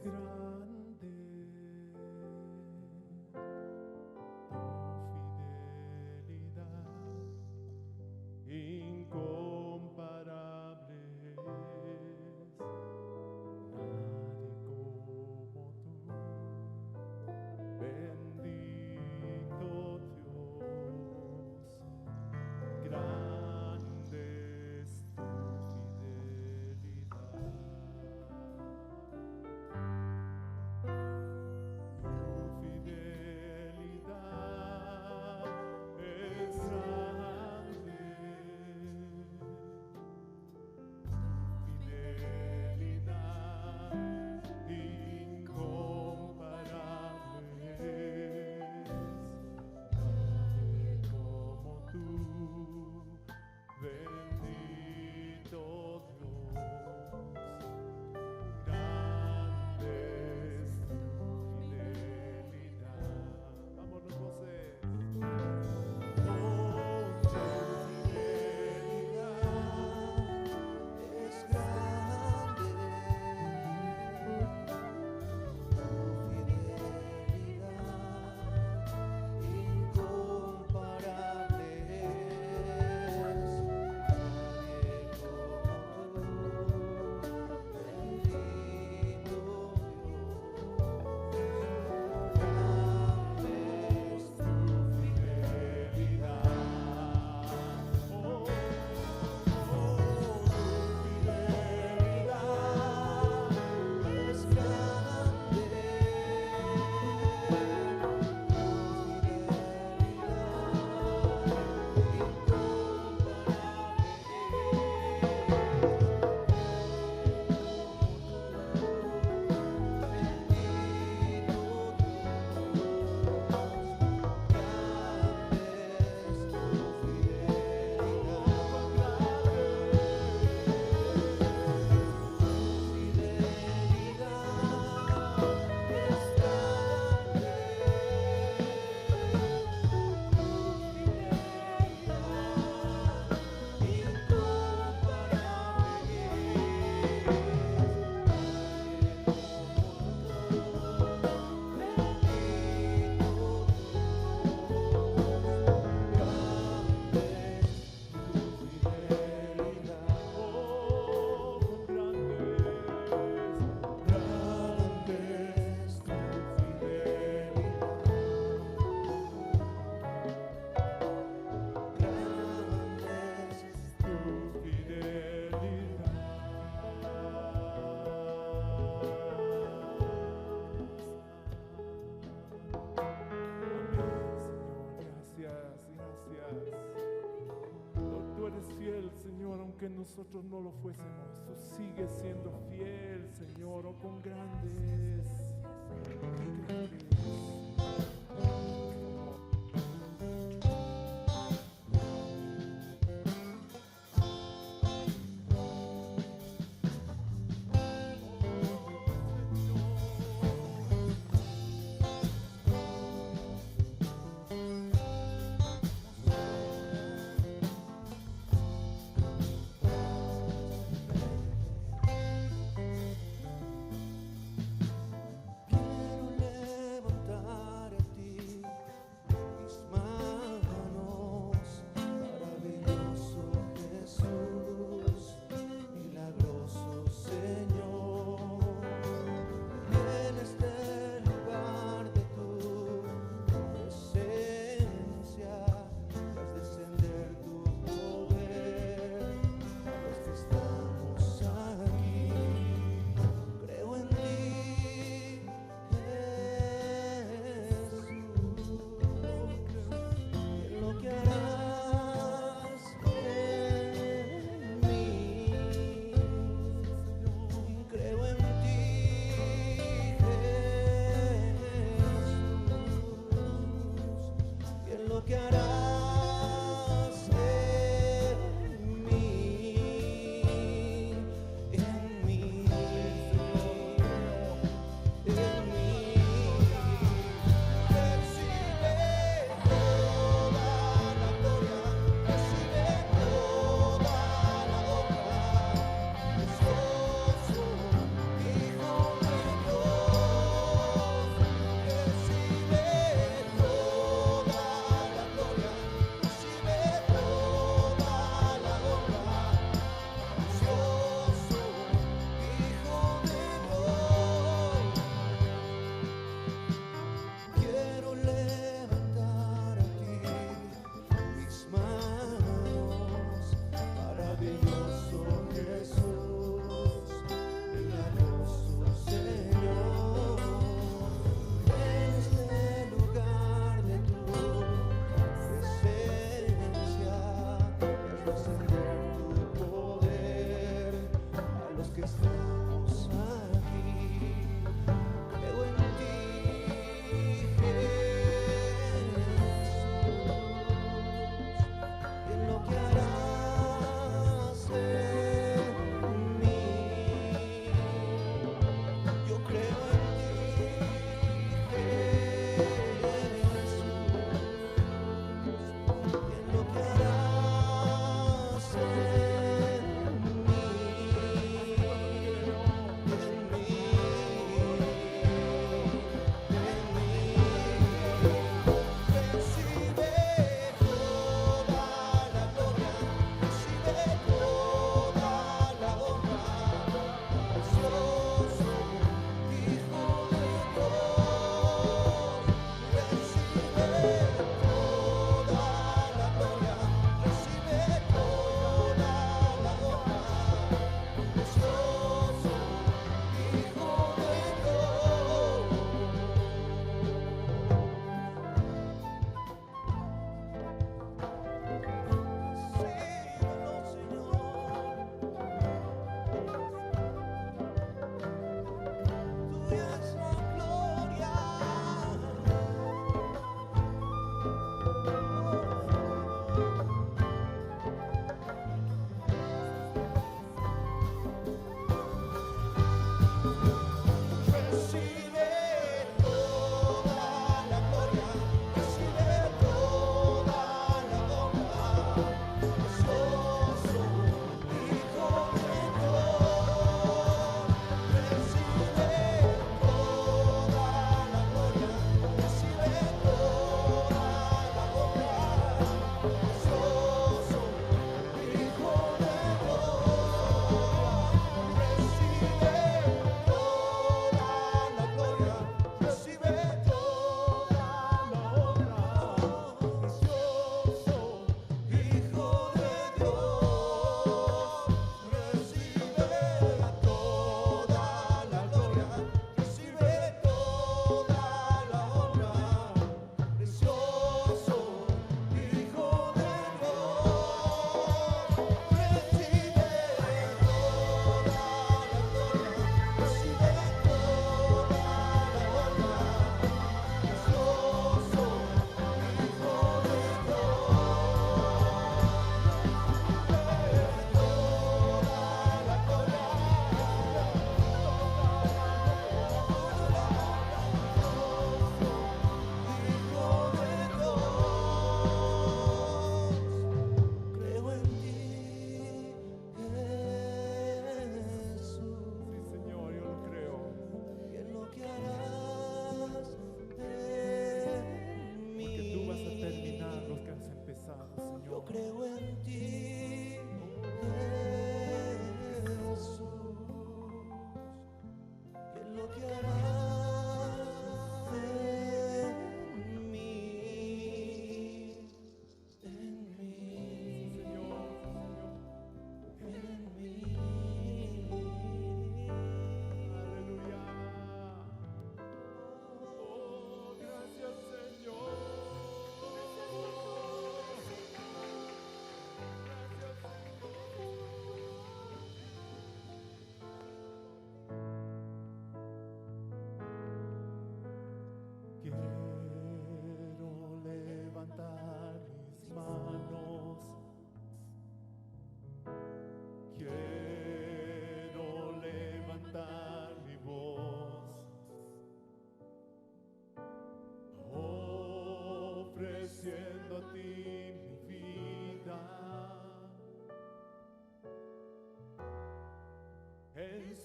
grande tu fidelidad, incomparable es, nadie como tú, bendito Dios, grande es tu fidelidad. Señor, aunque nosotros no lo fuésemos, tú sigues siendo fiel, Señor, oh, con grandes.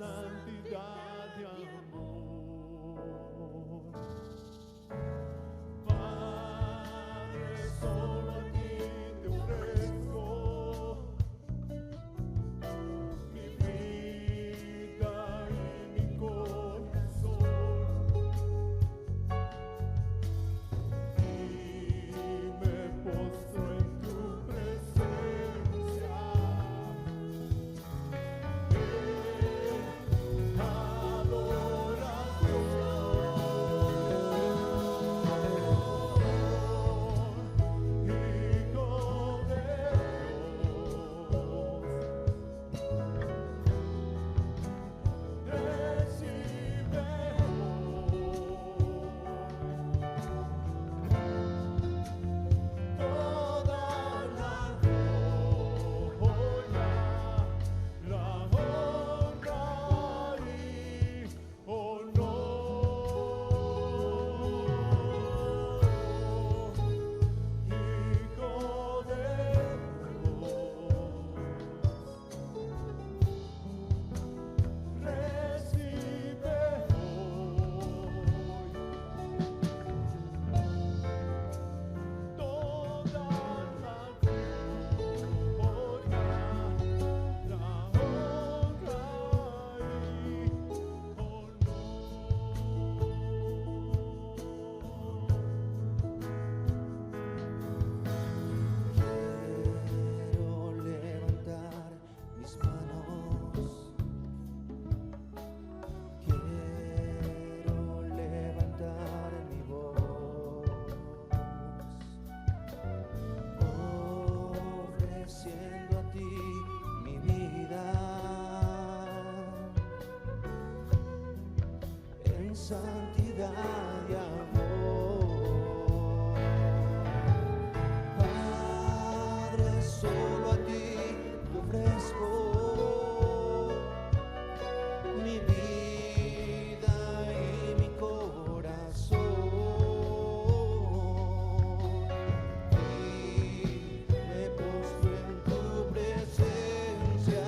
santidad y amor. Padre, solo a ti te ofrezco mi vida y mi corazón, y me postro en tu presencia. Santidad y amor. Padre, solo a ti te ofrezco mi vida y mi corazón, y me postro en tu presencia.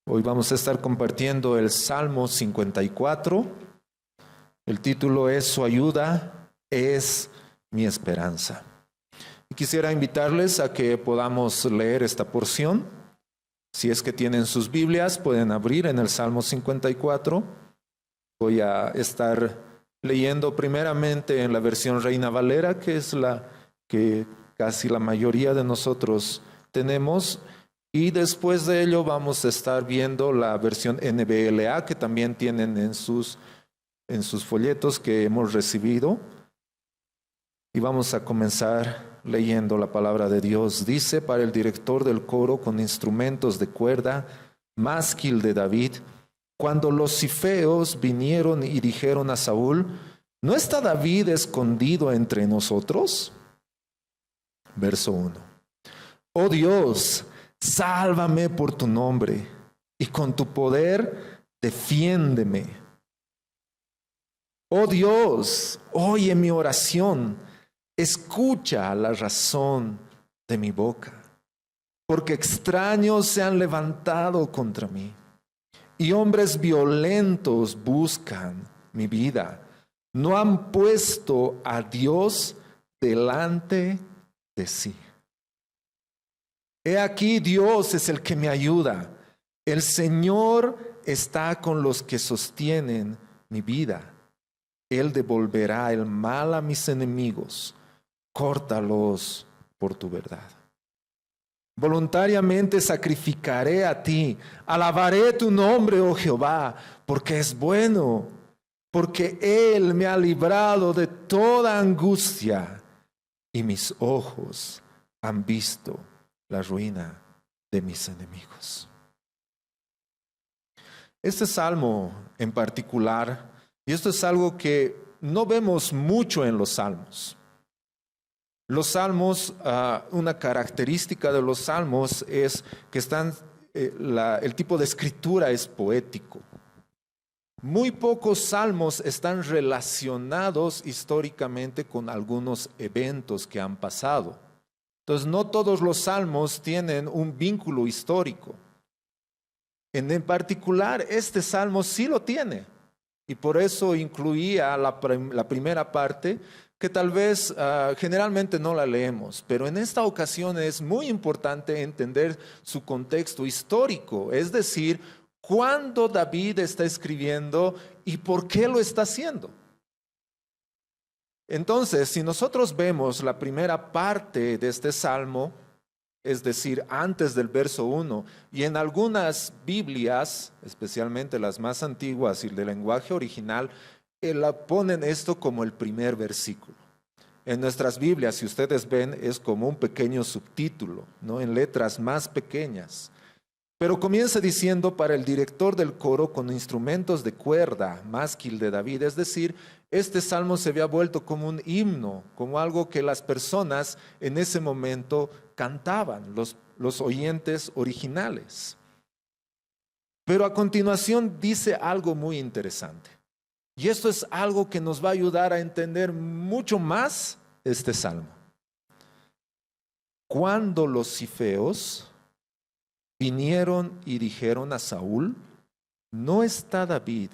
Hoy vamos a estar compartiendo el Salmo 54. El título es Su ayuda es mi esperanza. Y quisiera invitarles a que podamos leer esta porción. Si es que tienen sus Biblias, pueden abrir en el Salmo 54. Voy a estar leyendo primeramente en la versión Reina Valera, que es la que casi la mayoría de nosotros tenemos. Y después de ello vamos a estar viendo la versión NBLA que también tienen en sus folletos que hemos recibido. Y vamos a comenzar leyendo la palabra de Dios. Dice para el director del coro con instrumentos de cuerda, másquil de David: cuando los cifeos vinieron y dijeron a Saúl: ¿no está David escondido entre nosotros? Verso 1. Oh Dios, sálvame por tu nombre, y con tu poder defiéndeme. Oh Dios, oye mi oración, escucha la razón de mi boca, porque extraños se han levantado contra mí, y hombres violentos buscan mi vida. No han puesto a Dios delante de sí. He aquí, Dios es el que me ayuda. El Señor está con los que sostienen mi vida. Él devolverá el mal a mis enemigos. Córtalos por tu verdad. Voluntariamente sacrificaré a ti. Alabaré tu nombre, oh Jehová, porque es bueno, porque Él me ha librado de toda angustia, y mis ojos han visto la ruina de mis enemigos. Este salmo en particular, y esto es algo que no vemos mucho en los salmos. Los salmos, una característica de los salmos es que el tipo de escritura es poético. Muy pocos salmos están relacionados históricamente con algunos eventos que han pasado. Entonces, no todos los salmos tienen un vínculo histórico. En particular, este salmo sí lo tiene. Y por eso incluía la primera parte, que tal vez generalmente no la leemos. Pero en esta ocasión es muy importante entender su contexto histórico. Es decir, cuándo David está escribiendo y por qué lo está haciendo. Entonces, si nosotros vemos la primera parte de este salmo, es decir, antes del verso 1, y en algunas Biblias, especialmente las más antiguas y de lenguaje original, ponen esto como el primer versículo. En nuestras Biblias, si ustedes ven, es como un pequeño subtítulo, ¿no? En letras más pequeñas. Pero comienza diciendo: para el director del coro con instrumentos de cuerda, másquil de David. Es decir, este salmo se había vuelto como un himno, como algo que las personas en ese momento cantaban, los oyentes originales. Pero a continuación dice algo muy interesante. Y esto es algo que nos va a ayudar a entender mucho más este salmo. Cuando los cifeos vinieron y dijeron a Saúl: ¿no está David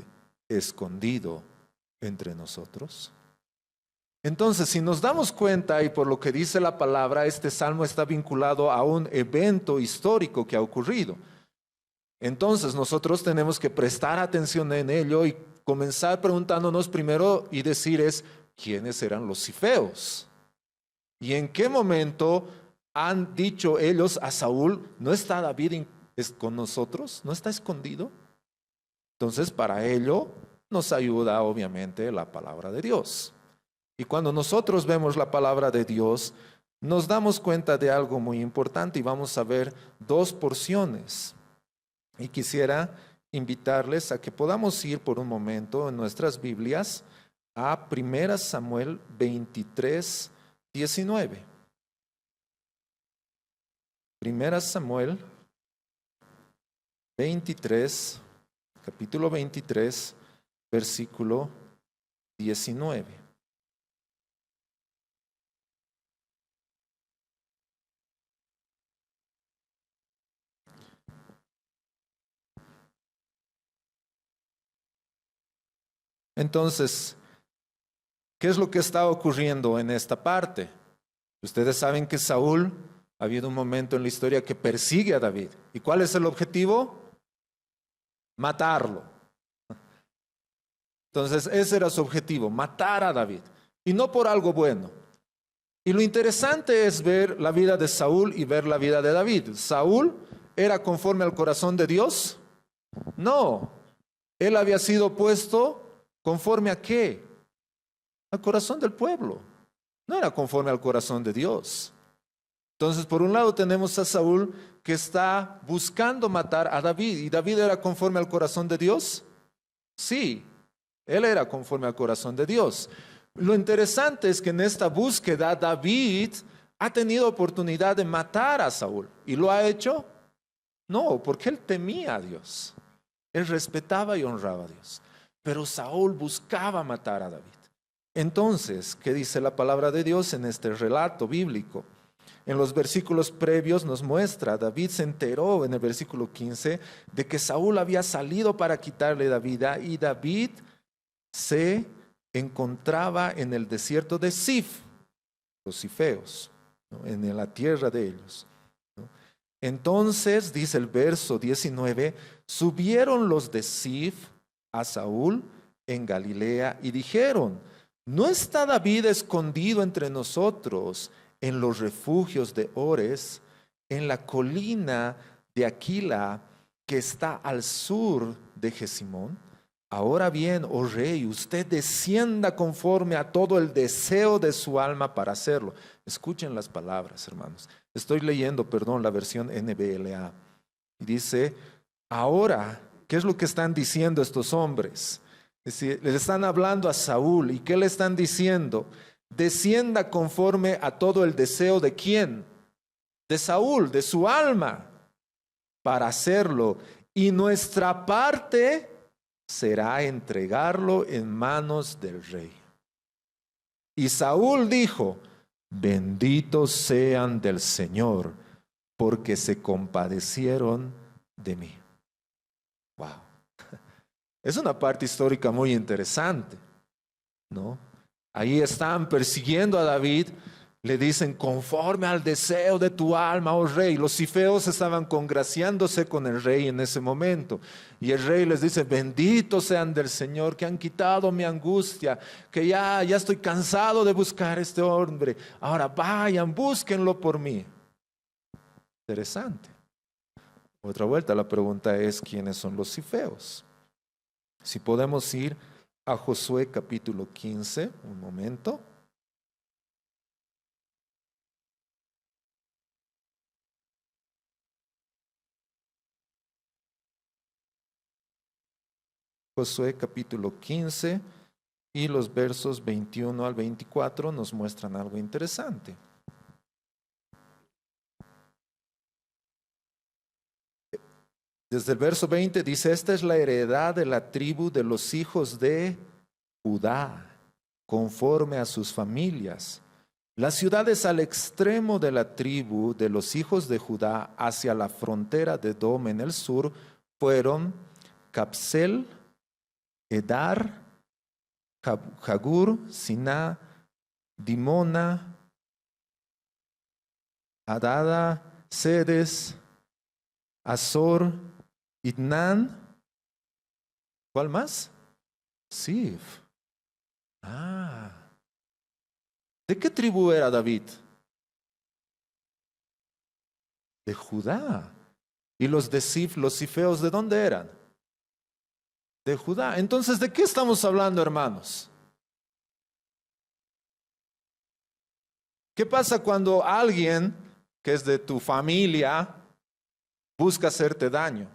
escondido entre nosotros? Entonces, si nos damos cuenta, y por lo que dice la palabra, este salmo está vinculado a un evento histórico que ha ocurrido. Entonces, nosotros tenemos que prestar atención en ello y comenzar preguntándonos primero y decir ¿quiénes eran los cifeos? ¿Y en qué momento han dicho ellos a Saúl: ¿no está David con nosotros? ¿No está escondido? Entonces, para ello nos ayuda obviamente la palabra de Dios. Y cuando nosotros vemos la palabra de Dios, nos damos cuenta de algo muy importante y vamos a ver dos porciones. Y quisiera invitarles a que podamos ir por un momento en nuestras Biblias a 1 Samuel 23, 19. 1 Samuel 23, capítulo 23, versículo 19. Entonces, ¿qué es lo que está ocurriendo en esta parte? Ustedes saben que Saúl ha habido un momento en la historia que persigue a David. ¿Y cuál es el objetivo? Matarlo. Entonces, ese era su objetivo, matar a David. Y no por algo bueno. Y lo interesante es ver la vida de Saúl y ver la vida de David. ¿Saúl era conforme al corazón de Dios? No. Él había sido puesto ¿conforme a qué? Al corazón del pueblo. no era conforme al corazón de Dios. Entonces, por un lado tenemos a Saúl que está buscando matar a David. ¿Y David era conforme al corazón de Dios? Sí, él era conforme al corazón de Dios. Lo interesante es que en esta búsqueda David ha tenido oportunidad de matar a Saúl. ¿Y lo ha hecho? No, porque él temía a Dios. Él respetaba y honraba a Dios. Pero Saúl buscaba matar a David. Entonces, ¿qué dice la palabra de Dios en este relato bíblico? En los versículos previos nos muestra, David se enteró en el versículo 15 de que Saúl había salido para quitarle la vida y David se encontraba en el desierto de Sif, los sifeos, ¿no? En la tierra de ellos, ¿no? Entonces, dice el verso 19, subieron los de Sif a Saúl en Galilea y dijeron, ¿no está David escondido entre nosotros en los refugios de Ores, en la colina de Aquila que está al sur de Jesimón? Ahora bien, oh rey, usted descienda conforme a todo el deseo de su alma para hacerlo. Escuchen las palabras, hermanos. Estoy leyendo, la versión NBLA. Y dice, ahora, ¿qué es lo que están diciendo estos hombres? Es decir, le están hablando a Saúl. ¿Y qué le están diciendo? Descienda conforme a todo el deseo de ¿quién? De Saúl, de su alma, para hacerlo. Y nuestra parte será entregarlo en manos del rey. Y Saúl dijo, benditos sean del Señor, porque se compadecieron de mí. Wow. Es una parte histórica muy interesante, ¿no? Ahí están persiguiendo a David, le dicen, conforme al deseo de tu alma, oh rey. Los sifeos estaban congraciándose con el rey en ese momento. Y el rey les dice, benditos sean del Señor, que han quitado mi angustia, que ya estoy cansado de buscar a este hombre. Ahora vayan, búsquenlo por mí. Interesante. Otra vuelta, la pregunta es, ¿quiénes son los sifeos? Si podemos ir a Josué capítulo 15, un momento. Josué capítulo 15 y los versos 21 al 24 nos muestran algo interesante. Desde el verso 20 dice, esta es la heredad de la tribu de los hijos de Judá, conforme a sus familias. Las ciudades al extremo de la tribu de los hijos de Judá hacia la frontera de Edom en el sur fueron Capsel, Edar, Jagur, Siná, Dimona, Adada, Sedes, Azor, Itnán. ¿Cuál más? Sif. ¿De qué tribu era David? De Judá. ¿Y los de Sif, los sifeos, de dónde eran? De Judá. Entonces, ¿de qué estamos hablando, hermanos? ¿Qué pasa cuando alguien que es de tu familia busca hacerte daño?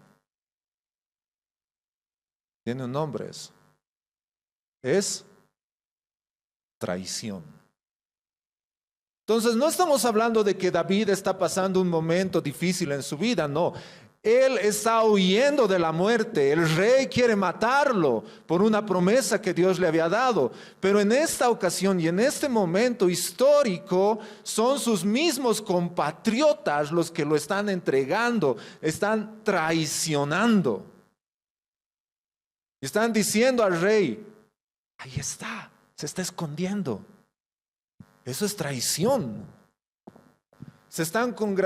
Tiene un nombre eso. Es traición. Entonces, no estamos hablando de que David está pasando un momento difícil en su vida, no. Él está huyendo de la muerte. El rey quiere matarlo por una promesa que Dios le había dado. Pero en esta ocasión y en este momento histórico son sus mismos compatriotas los que lo están entregando, están traicionando. Están diciendo al rey, ahí está, se está escondiendo. Eso es traición.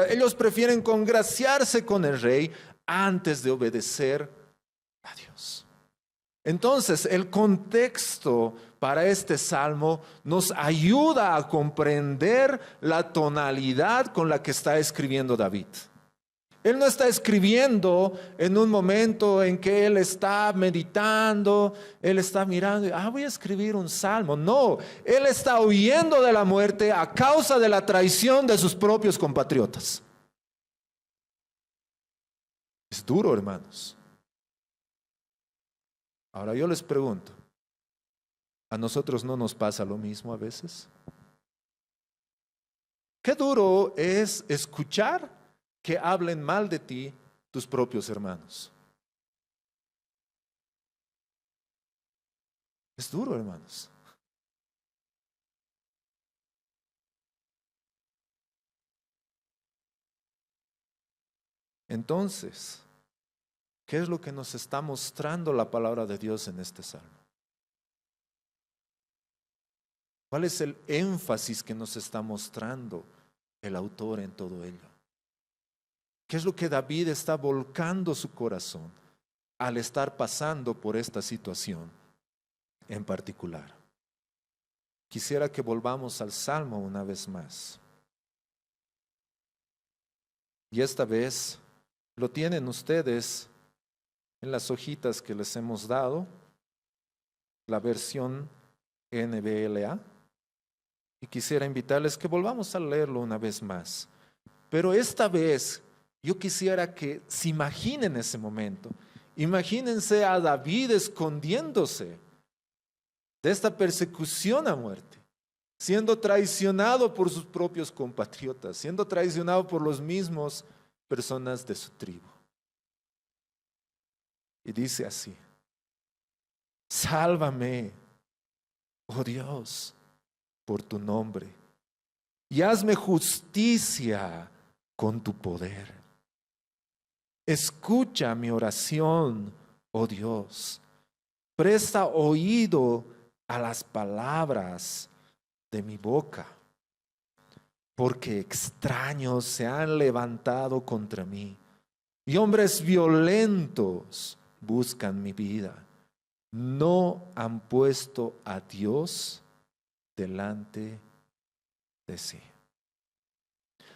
Ellos prefieren congraciarse con el rey antes de obedecer a Dios. Entonces, el contexto para este salmo nos ayuda a comprender la tonalidad con la que está escribiendo David. Él no está escribiendo en un momento en que él está meditando, él está mirando, voy a escribir un salmo. No, él está huyendo de la muerte a causa de la traición de sus propios compatriotas. Es duro, hermanos. Ahora yo les pregunto, ¿a nosotros no nos pasa lo mismo a veces? Qué duro es escuchar que hablen mal de ti tus propios hermanos. Es duro, hermanos. Entonces, ¿qué es lo que nos está mostrando la palabra de Dios en este salmo? ¿Cuál es el énfasis que nos está mostrando el autor en todo ello? ¿Qué es lo que David está volcando su corazón al estar pasando por esta situación en particular? Quisiera que volvamos al Salmo una vez más. Y esta vez lo tienen ustedes en las hojitas que les hemos dado, la versión NBLA. Y quisiera invitarles que volvamos a leerlo una vez más. Pero esta vez yo quisiera que se imaginen ese momento. Imagínense a David escondiéndose de esta persecución a muerte, siendo traicionado por sus propios compatriotas, siendo traicionado por los mismos personas de su tribu. Y dice así: sálvame, oh Dios, por tu nombre, y hazme justicia con tu poder. Escucha mi oración, oh Dios. Presta oído a las palabras de mi boca, porque extraños se han levantado contra mí y hombres violentos buscan mi vida. No han puesto a Dios delante de sí.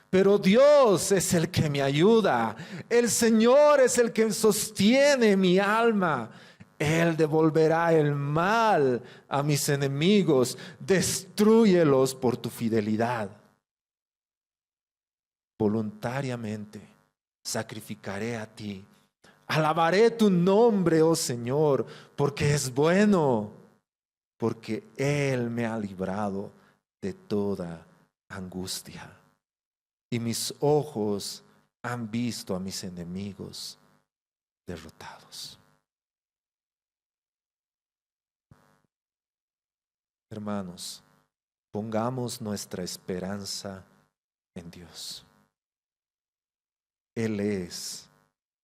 Pero Dios es el que me ayuda. El Señor es el que sostiene mi alma. Él devolverá el mal a mis enemigos. Destrúyelos por tu fidelidad. Voluntariamente sacrificaré a ti. Alabaré tu nombre, oh Señor, porque es bueno, porque Él me ha librado de toda angustia. Y mis ojos han visto a mis enemigos derrotados. Hermanos, pongamos nuestra esperanza en Dios. Él es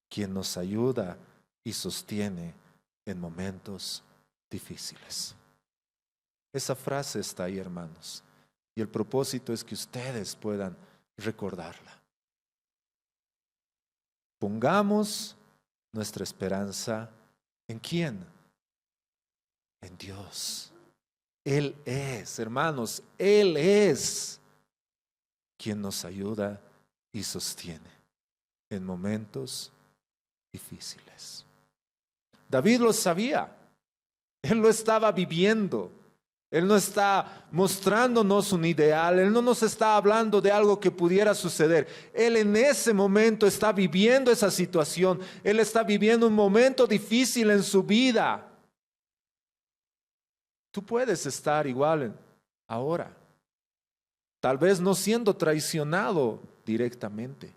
quien nos ayuda y sostiene en momentos difíciles. Esa frase está ahí, hermanos, y el propósito es que ustedes puedan recordarla. Pongamos nuestra esperanza ¿en quién? En Dios. Él es, hermanos, Él es quien nos ayuda y sostiene en momentos difíciles. David lo sabía, él lo estaba viviendo. Él no está mostrándonos un ideal, Él no nos está hablando de algo que pudiera suceder. Él en ese momento está viviendo esa situación. Él está viviendo un momento difícil en su vida. Tú puedes estar igual ahora, tal vez no siendo traicionado directamente,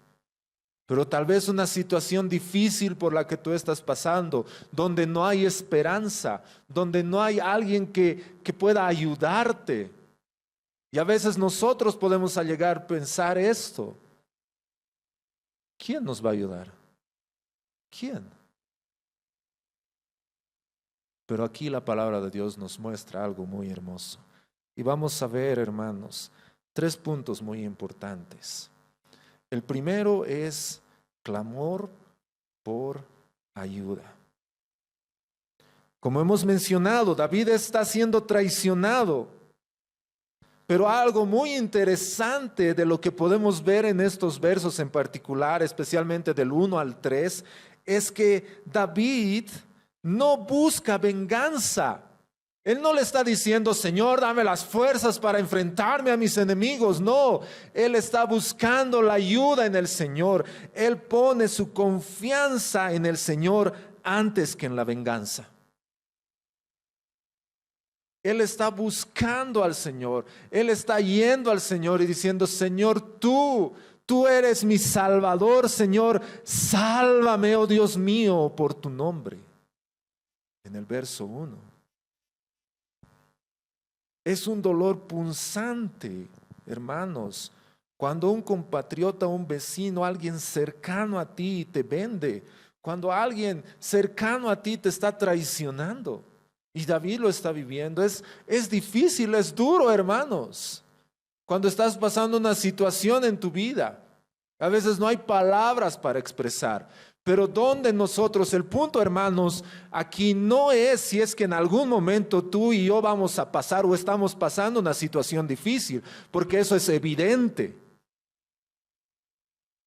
pero tal vez una situación difícil por la que tú estás pasando, donde no hay esperanza, donde no hay alguien que pueda ayudarte. Y a veces nosotros podemos llegar a pensar esto: ¿quién nos va a ayudar? ¿Quién? Pero aquí la palabra de Dios nos muestra algo muy hermoso. Y vamos a ver, hermanos, 3 puntos muy importantes. El primero es clamor por ayuda. Como hemos mencionado, David está siendo traicionado. Pero algo muy interesante de lo que podemos ver en estos versos en particular, especialmente del 1 al 3, es que David no busca venganza. Él no le está diciendo, Señor, dame las fuerzas para enfrentarme a mis enemigos. No, él está buscando la ayuda en el Señor. Él pone su confianza en el Señor antes que en la venganza. Él está buscando al Señor. Él está yendo al Señor y diciendo, Señor, tú eres mi Salvador, Señor. Sálvame, oh Dios mío, por tu nombre. En el verso 1. Es un dolor punzante, hermanos, cuando un compatriota, un vecino, alguien cercano a ti te vende, cuando alguien cercano a ti te está traicionando. Y David lo está viviendo. Es difícil, es duro, hermanos. Cuando estás pasando una situación en tu vida, a veces no hay palabras para expresar. Pero donde nosotros, el punto, hermanos, aquí no es si es que en algún momento tú y yo vamos a pasar o estamos pasando una situación difícil, porque eso es evidente.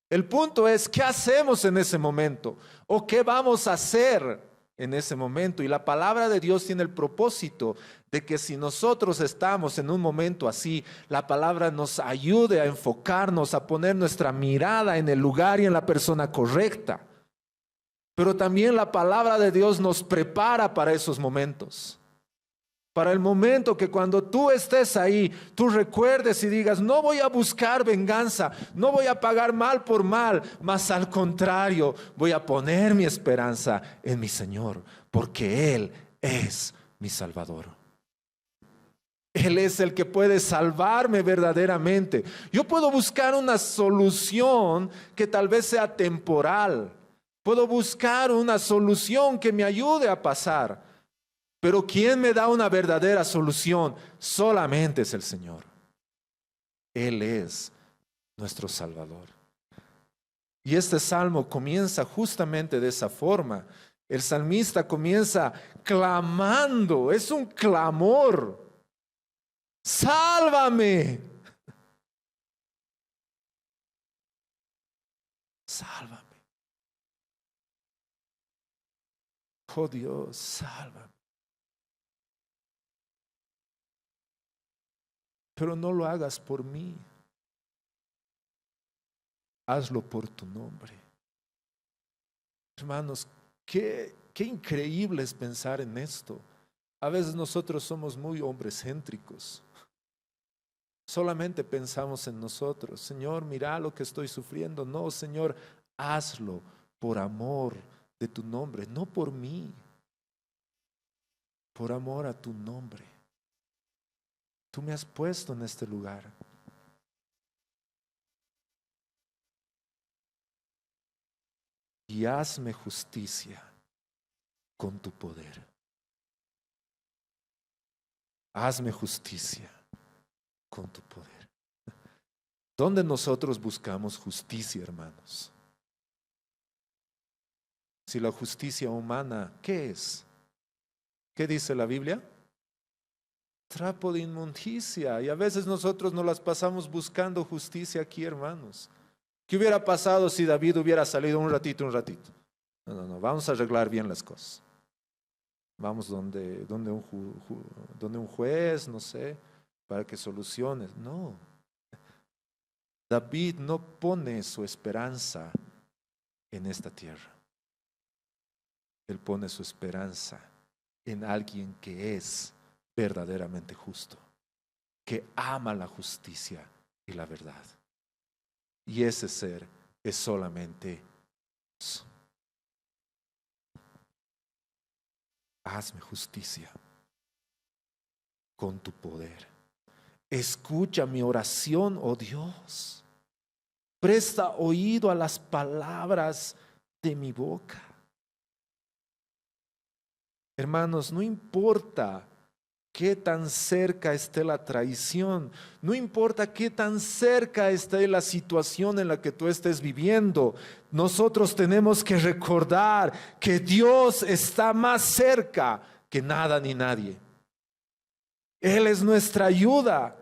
El punto es, ¿qué hacemos en ese momento? ¿O qué vamos a hacer en ese momento? Y la palabra de Dios tiene el propósito de que si nosotros estamos en un momento así, la palabra nos ayude a enfocarnos, a poner nuestra mirada en el lugar y en la persona correcta. Pero también la palabra de Dios nos prepara para esos momentos. Para el momento que cuando tú estés ahí, tú recuerdes y digas, no voy a buscar venganza, no voy a pagar mal por mal, mas al contrario, voy a poner mi esperanza en mi Señor, porque Él es mi Salvador. Él es el que puede salvarme verdaderamente. Yo puedo buscar una solución que tal vez sea temporal. Puedo buscar una solución que me ayude a pasar. Pero ¿quién me da una verdadera solución? Solamente es el Señor. Él es nuestro Salvador. Y este salmo comienza justamente de esa forma. El salmista comienza clamando, es un clamor. ¡Sálvame! Sálvame. Oh Dios, sálvame. Pero no lo hagas por mí. Hazlo por tu nombre. Hermanos, qué increíble es pensar en esto. A veces nosotros somos muy hombrecéntricos. Solamente pensamos en nosotros. Señor, mira lo que estoy sufriendo. No, Señor, hazlo por amor de tu nombre, no por mí. Por amor a tu nombre. Tú me has puesto en este lugar. Y hazme justicia con tu poder. Hazme justicia con tu poder. ¿Dónde nosotros buscamos justicia, hermanos? Si la justicia humana, ¿qué es? ¿Qué dice la Biblia? Trapo de inmundicia. Y a veces nosotros nos las pasamos buscando justicia aquí, hermanos. ¿Qué hubiera pasado si David hubiera salido un ratito? No, vamos a arreglar bien las cosas. Vamos donde un juez, no sé, para que solucione. No. David no pone su esperanza en esta tierra. Él pone su esperanza en alguien que es verdaderamente justo, que ama la justicia y la verdad. Y ese ser es solamente Dios. Hazme justicia con tu poder. Escucha mi oración, oh Dios. Presta oído a las palabras de mi boca. Hermanos, no importa qué tan cerca esté la traición, no importa qué tan cerca esté la situación en la que tú estés viviendo, nosotros tenemos que recordar que Dios está más cerca que nada ni nadie. Él es nuestra ayuda.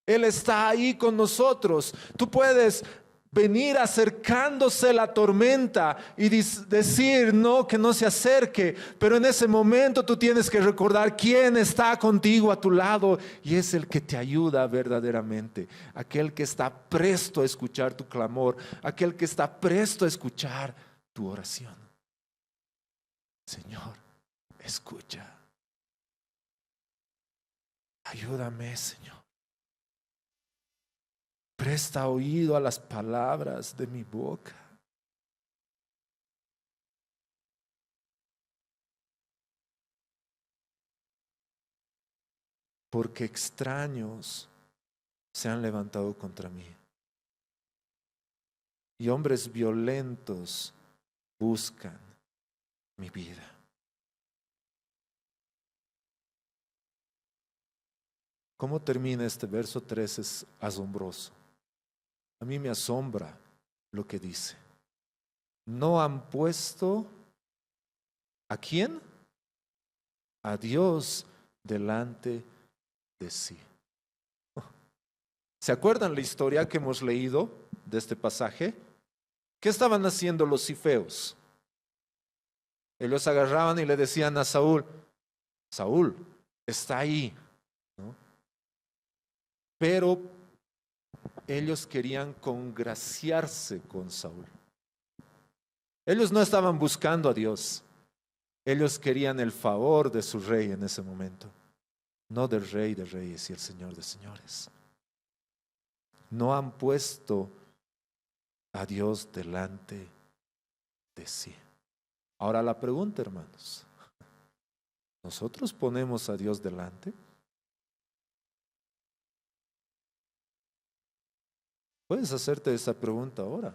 Él está ahí con nosotros. Tú puedes venir acercándose la tormenta y decir, no, que no se acerque. Pero en ese momento tú tienes que recordar quién está contigo a tu lado y es el que te ayuda verdaderamente. Aquel que está presto a escuchar tu clamor, aquel que está presto a escuchar tu oración. Señor, escucha. Ayúdame, Señor. Presta oído a las palabras de mi boca. Porque extraños se han levantado contra mí. Y hombres violentos buscan mi vida. ¿Cómo termina este verso 3? Es asombroso. A mí me asombra lo que dice. No han puesto ¿a quién? A Dios delante de sí. ¿Se acuerdan la historia que hemos leído de este pasaje? ¿Qué estaban haciendo los cifeos? Ellos agarraban y le decían a Saúl, Saúl, está ahí, ¿no? Pero ellos querían congraciarse con Saúl. Ellos no estaban buscando a Dios. Ellos querían el favor de su rey en ese momento, no del rey de reyes y el señor de señores. No han puesto a Dios delante de sí. Ahora la pregunta, hermanos, ¿nosotros ponemos a Dios delante? Puedes hacerte esa pregunta ahora.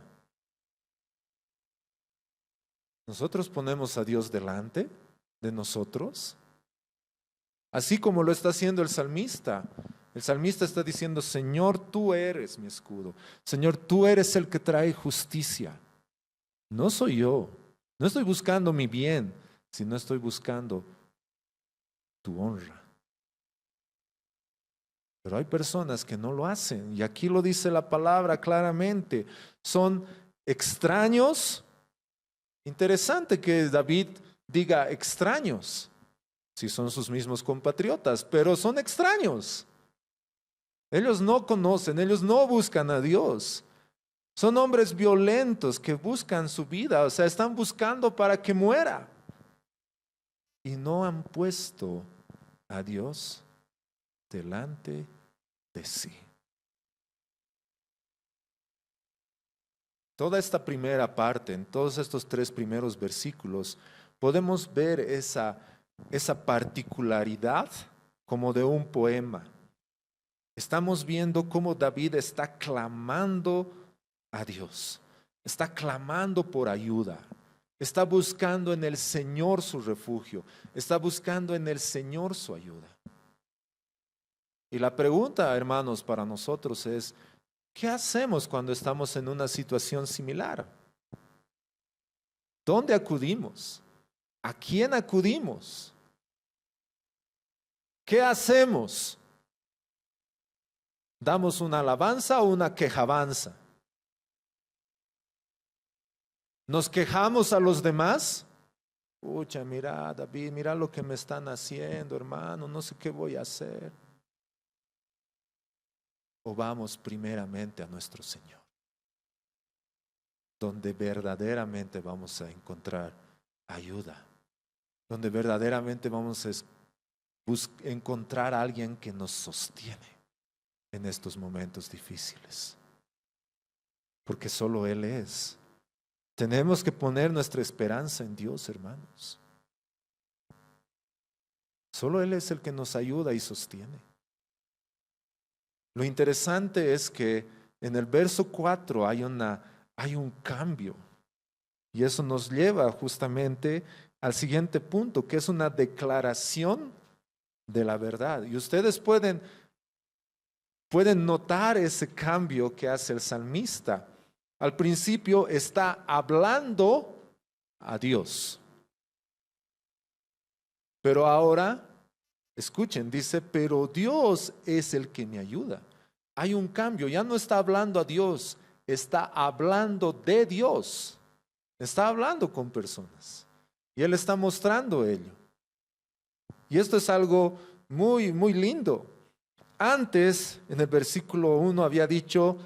¿Nosotros ponemos a Dios delante de nosotros? Así como lo está haciendo el salmista. El salmista está diciendo, Señor, tú eres mi escudo. Señor, tú eres el que trae justicia. No soy yo. No estoy buscando mi bien, sino estoy buscando tu honra. Pero hay personas que no lo hacen. Y aquí lo dice la palabra claramente. Son extraños. Interesante que David diga extraños, si son sus mismos compatriotas, pero son extraños. Ellos no conocen, ellos no buscan a Dios. Son hombres violentos que buscan su vida, o sea, están buscando para que muera. Y no han puesto a Dios delante de sí. Toda esta primera parte, en todos estos 3 primeros versículos, podemos ver esa particularidad como de un poema. Estamos viendo cómo David está clamando a Dios, está clamando por ayuda, está buscando en el Señor su refugio, está buscando en el Señor su ayuda. Y la pregunta, hermanos, para nosotros es, ¿qué hacemos cuando estamos en una situación similar? ¿Dónde acudimos? ¿A quién acudimos? ¿Qué hacemos? ¿Damos una alabanza o una quejabanza? ¿Nos quejamos a los demás? Pucha, mira, David, mira lo que me están haciendo, hermano, no sé qué voy a hacer. ¿O vamos primeramente a nuestro Señor, donde verdaderamente vamos a encontrar ayuda, donde verdaderamente vamos a encontrar a alguien que nos sostiene en estos momentos difíciles? Porque solo Él es. Tenemos que poner nuestra esperanza en Dios, hermanos. Solo Él es el que nos ayuda y sostiene. Lo interesante es que en el verso 4 hay un cambio. Y eso nos lleva justamente al siguiente punto, que es una declaración de la verdad. Y ustedes pueden notar ese cambio que hace el salmista. Al principio está hablando a Dios. Pero ahora, escuchen, dice, pero Dios es el que me ayuda. Hay un cambio, ya no está hablando a Dios, está hablando de Dios. Está hablando con personas. Y Él está mostrando ello. Y esto es algo muy, muy lindo. Antes, en el versículo 1 había dicho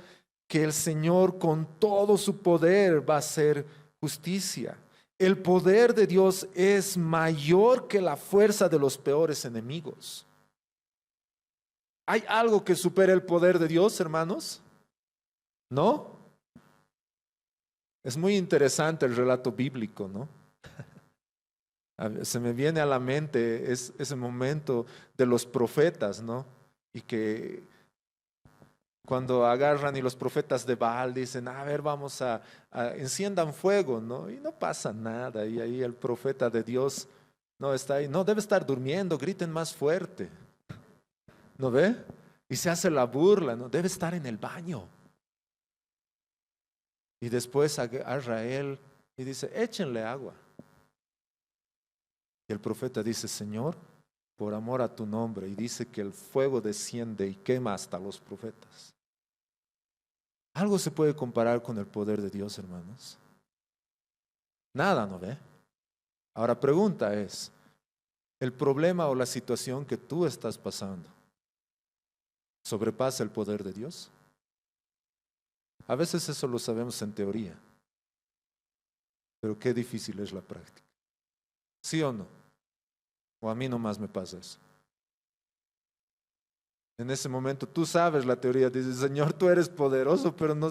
que el Señor con todo su poder va a hacer justicia. El poder de Dios es mayor que la fuerza de los peores enemigos. ¿Hay algo que supere el poder de Dios, hermanos? ¿No? Es muy interesante el relato bíblico, ¿no? Se me viene a la mente ese momento de los profetas, ¿no? Y que cuando agarran y los profetas de Baal dicen, a ver, vamos enciendan fuego, ¿no? Y no pasa nada. Y ahí el profeta de Dios no está ahí, no, debe estar durmiendo, griten más fuerte. ¿No ve? Y se hace la burla, ¿no? Debe estar en el baño. Y después a Israel y dice, échenle agua. Y el profeta dice, Señor, por amor a tu nombre. Y dice que el fuego desciende y quema hasta los profetas. ¿Algo se puede comparar con el poder de Dios, hermanos? Nada, ¿no ve? Ahora pregunta es, ¿el problema o la situación que tú estás pasando sobrepasa el poder de Dios? A veces eso lo sabemos en teoría, pero qué difícil es la práctica. ¿Sí o no? O a mí nomás me pasa eso. En ese momento tú sabes la teoría, dices, Señor, tú eres poderoso, pero no...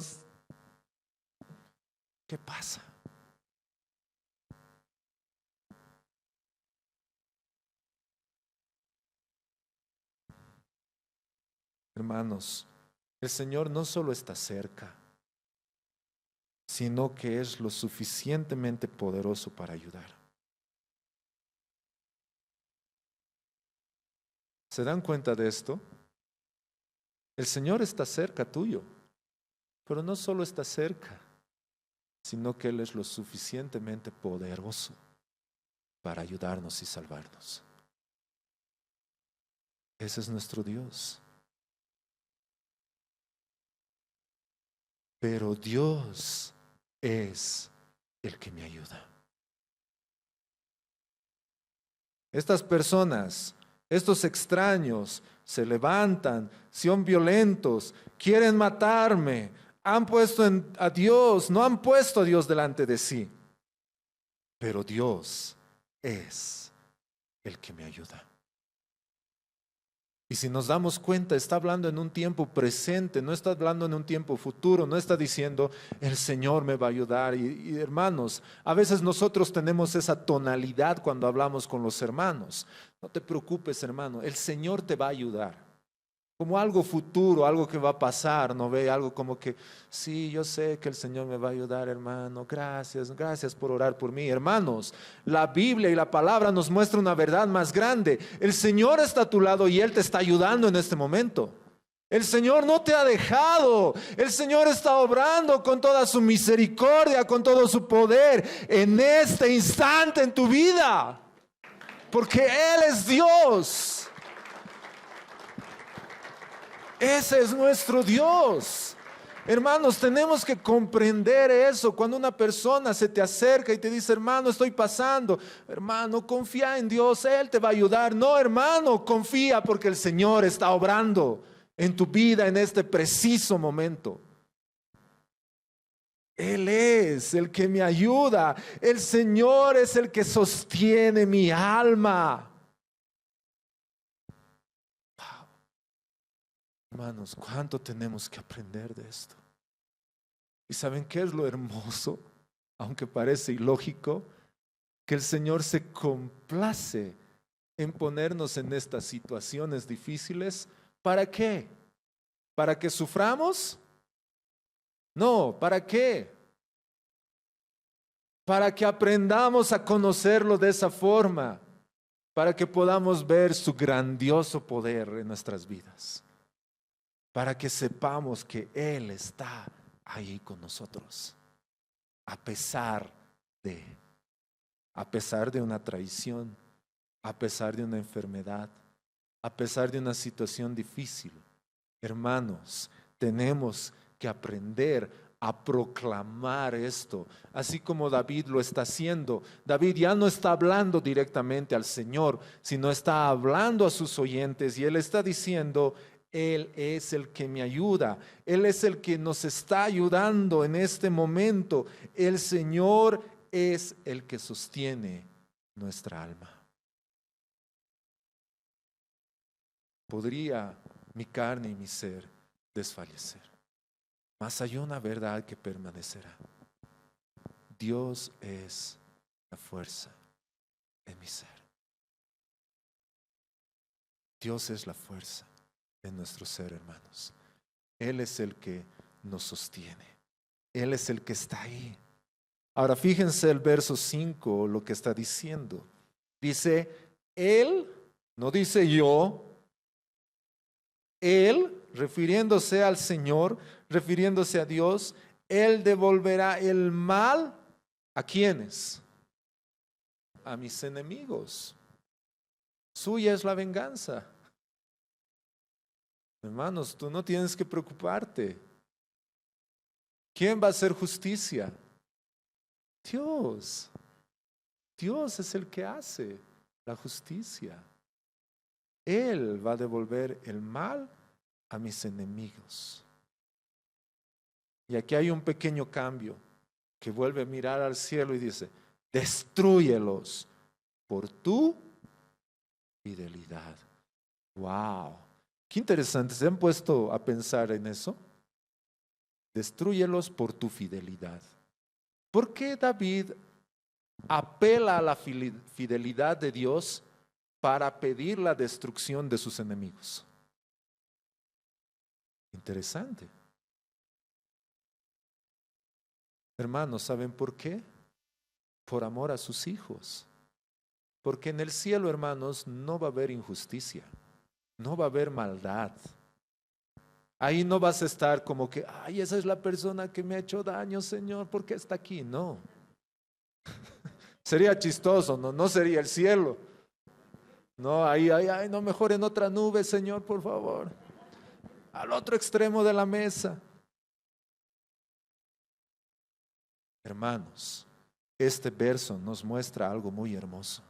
¿Qué pasa? Hermanos, el Señor no solo está cerca, sino que es lo suficientemente poderoso para ayudar. ¿Se dan cuenta de esto? El Señor está cerca tuyo, pero no solo está cerca, sino que Él es lo suficientemente poderoso para ayudarnos y salvarnos. Ese es nuestro Dios. Pero Dios es el que me ayuda. Estas personas, estos extraños, se levantan, son violentos, quieren matarme, han puesto a Dios, no han puesto a Dios delante de sí. Pero Dios es el que me ayuda. Y si nos damos cuenta, está hablando en un tiempo presente, no está hablando en un tiempo futuro, no está diciendo, el Señor me va a ayudar. Y hermanos, a veces nosotros tenemos esa tonalidad cuando hablamos con los hermanos. No te preocupes, hermano, el Señor te va a ayudar. Como algo futuro, algo que va a pasar, ¿no ve? Algo como que, sí, yo sé que el Señor me va a ayudar, hermano. Gracias por orar por mí. Hermanos, la Biblia y la palabra nos muestra una verdad más grande. El Señor está a tu lado y Él te está ayudando en este momento. El Señor no te ha dejado. El Señor está obrando con toda su misericordia, con todo su poder en este instante en tu vida. Porque Él es Dios. Ese es nuestro Dios. Hermanos, tenemos que comprender eso. Cuando una persona se te acerca y te dice, hermano, estoy pasando. Hermano, confía en Dios, Él te va a ayudar. No, hermano, confía porque el Señor está obrando en tu vida en este preciso momento. Él es el que me ayuda. El Señor es el que sostiene mi alma. Hermanos, ¿cuánto tenemos que aprender de esto? ¿Y saben qué es lo hermoso? Aunque parece ilógico, que el Señor se complace en ponernos en estas situaciones difíciles. ¿Para qué? ¿Para que suframos? No, ¿para qué? Para que aprendamos a conocerlo de esa forma, para que podamos ver su grandioso poder en nuestras vidas. Para que sepamos que Él está ahí con nosotros, a pesar de una traición, a pesar de una enfermedad, a pesar de una situación difícil. Hermanos, tenemos que aprender a proclamar esto, así como David lo está haciendo. David ya no está hablando directamente al Señor, sino está hablando a sus oyentes y él está diciendo: Él es el que me ayuda, Él es el que nos está ayudando en este momento. El Señor es el que sostiene nuestra alma. Podría mi carne y mi ser desfallecer, mas hay una verdad que permanecerá. Dios es la fuerza de mi ser. Dios es la fuerza de nuestro ser, hermanos. Él es el que nos sostiene. Él es el que está ahí. Ahora fíjense el verso 5, lo que está diciendo. Dice, Él, no dice yo, Él, refiriéndose al Señor, refiriéndose a Dios, Él devolverá el mal ¿a quiénes? A mis enemigos. Suya es la venganza. Hermanos, tú no tienes que preocuparte. ¿Quién va a hacer justicia? Dios. Dios es el que hace la justicia. Él va a devolver el mal a mis enemigos. Y aquí hay un pequeño cambio, que vuelve a mirar al cielo y dice, destrúyelos por tu fidelidad. Wow, qué interesante. ¿Se han puesto a pensar en eso? Destrúyelos por tu fidelidad. ¿Por qué David apela a la fidelidad de Dios para pedir la destrucción de sus enemigos? Interesante. Hermanos, ¿saben por qué? Por amor a sus hijos. Porque en el cielo, hermanos, no va a haber injusticia, no va a haber maldad. Ahí no vas a estar como que, ay, esa es la persona que me ha hecho daño, Señor, ¿por qué está aquí? No. Sería chistoso, no, no sería el cielo. No, ahí, no, mejor en otra nube, Señor, por favor. Al otro extremo de la mesa. Hermanos, este verso nos muestra algo muy hermoso.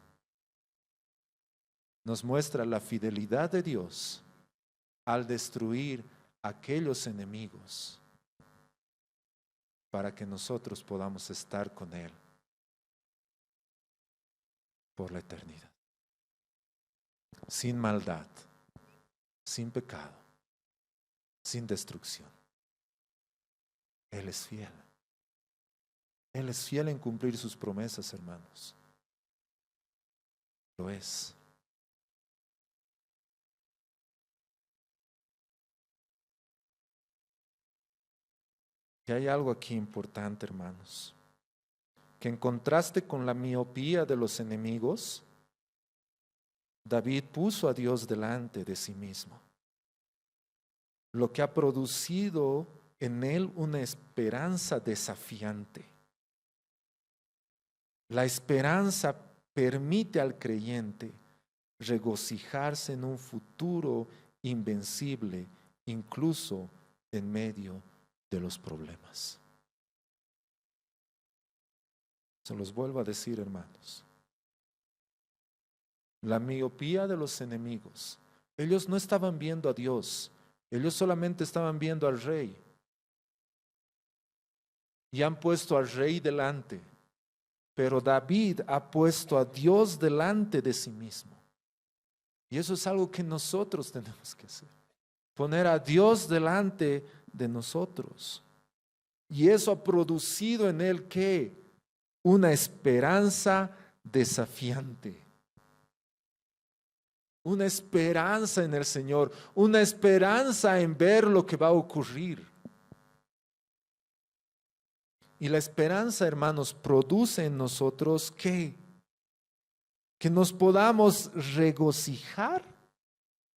Nos muestra la fidelidad de Dios al destruir aquellos enemigos para que nosotros podamos estar con Él por la eternidad. Sin maldad, sin pecado, sin destrucción. Él es fiel. Él es fiel en cumplir sus promesas, hermanos. Lo es. Y hay algo aquí importante, hermanos, que en contraste con la miopía de los enemigos, David puso a Dios delante de sí mismo, lo que ha producido en él una esperanza desafiante. La esperanza permite al creyente regocijarse en un futuro invencible, incluso en medio de los problemas. Se los vuelvo a decir, hermanos. La miopía de los enemigos. Ellos no estaban viendo a Dios, ellos solamente estaban viendo al rey. Y han puesto al rey delante. Pero David ha puesto a Dios delante de sí mismo. Y eso es algo que nosotros tenemos que hacer. Poner a Dios delante de nosotros. Y eso ha producido en él ¿qué? Una esperanza desafiante. Una esperanza en el Señor. Una esperanza en ver lo que va a ocurrir. Y la esperanza, hermanos, produce en nosotros ¿qué? Que nos podamos regocijar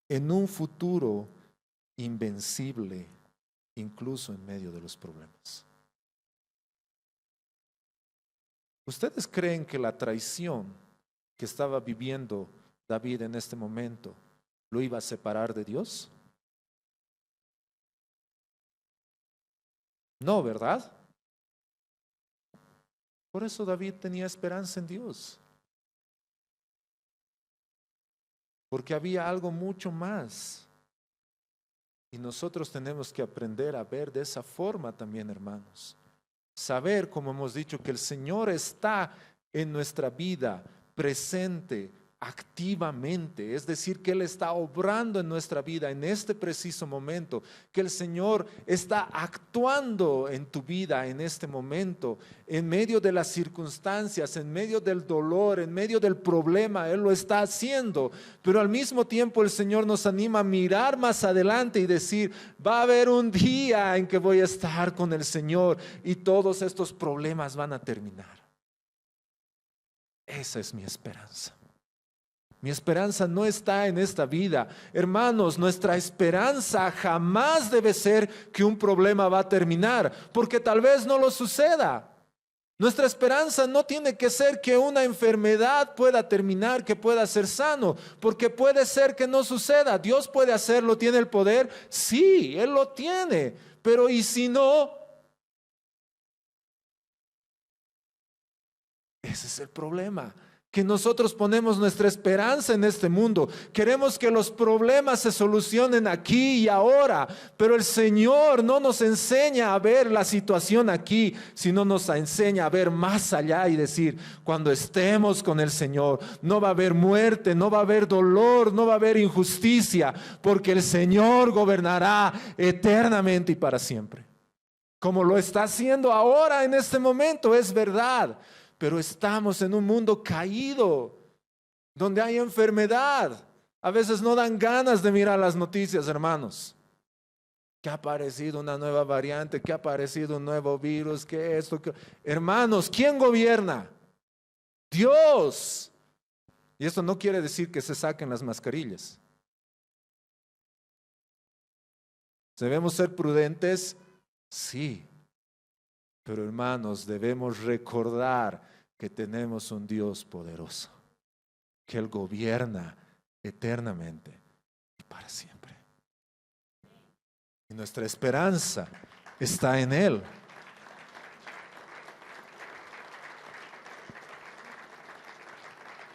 en un futuro invencible, incluso en medio de los problemas. ¿Ustedes creen que la traición que estaba viviendo David en este momento lo iba a separar de Dios? No, ¿verdad? Por eso David tenía esperanza en Dios. Porque había algo mucho más. Y nosotros tenemos que aprender a ver de esa forma también, hermanos. Saber, como hemos dicho, que el Señor está en nuestra vida, presente, activamente. Es decir, que Él está obrando en nuestra vida en este preciso momento. Que el Señor está actuando en tu vida en este momento. En medio de las circunstancias, en medio del dolor, en medio del problema, Él lo está haciendo. Pero al mismo tiempo el Señor nos anima a mirar más adelante y decir, va a haber un día en que voy a estar con el Señor y todos estos problemas van a terminar. Esa es mi esperanza. Mi esperanza no está en esta vida. Hermanos, nuestra esperanza jamás debe ser que un problema va a terminar, porque tal vez no lo suceda. Nuestra esperanza no tiene que ser que una enfermedad pueda terminar, que pueda ser sano, porque puede ser que no suceda. Dios puede hacerlo, tiene el poder. Sí, Él lo tiene, pero ¿y si no? Ese es el problema, que nosotros ponemos nuestra esperanza en este mundo. Queremos que los problemas se solucionen aquí y ahora, pero el Señor no nos enseña a ver la situación aquí, sino nos enseña a ver más allá y decir, cuando estemos con el Señor, no va a haber muerte, no va a haber dolor, no va a haber injusticia, porque el Señor gobernará eternamente y para siempre. Como lo está haciendo ahora en este momento, es verdad. Pero estamos en un mundo caído, donde hay enfermedad. A veces no dan ganas de mirar las noticias, hermanos. Que ha aparecido una nueva variante, que ha aparecido un nuevo virus, que esto, que... Hermanos, ¿quién gobierna? Dios. Y esto no quiere decir que se saquen las mascarillas. ¿Debemos ser prudentes? Sí. Pero hermanos, debemos recordar que tenemos un Dios poderoso, que Él gobierna eternamente y para siempre. Y nuestra esperanza está en Él.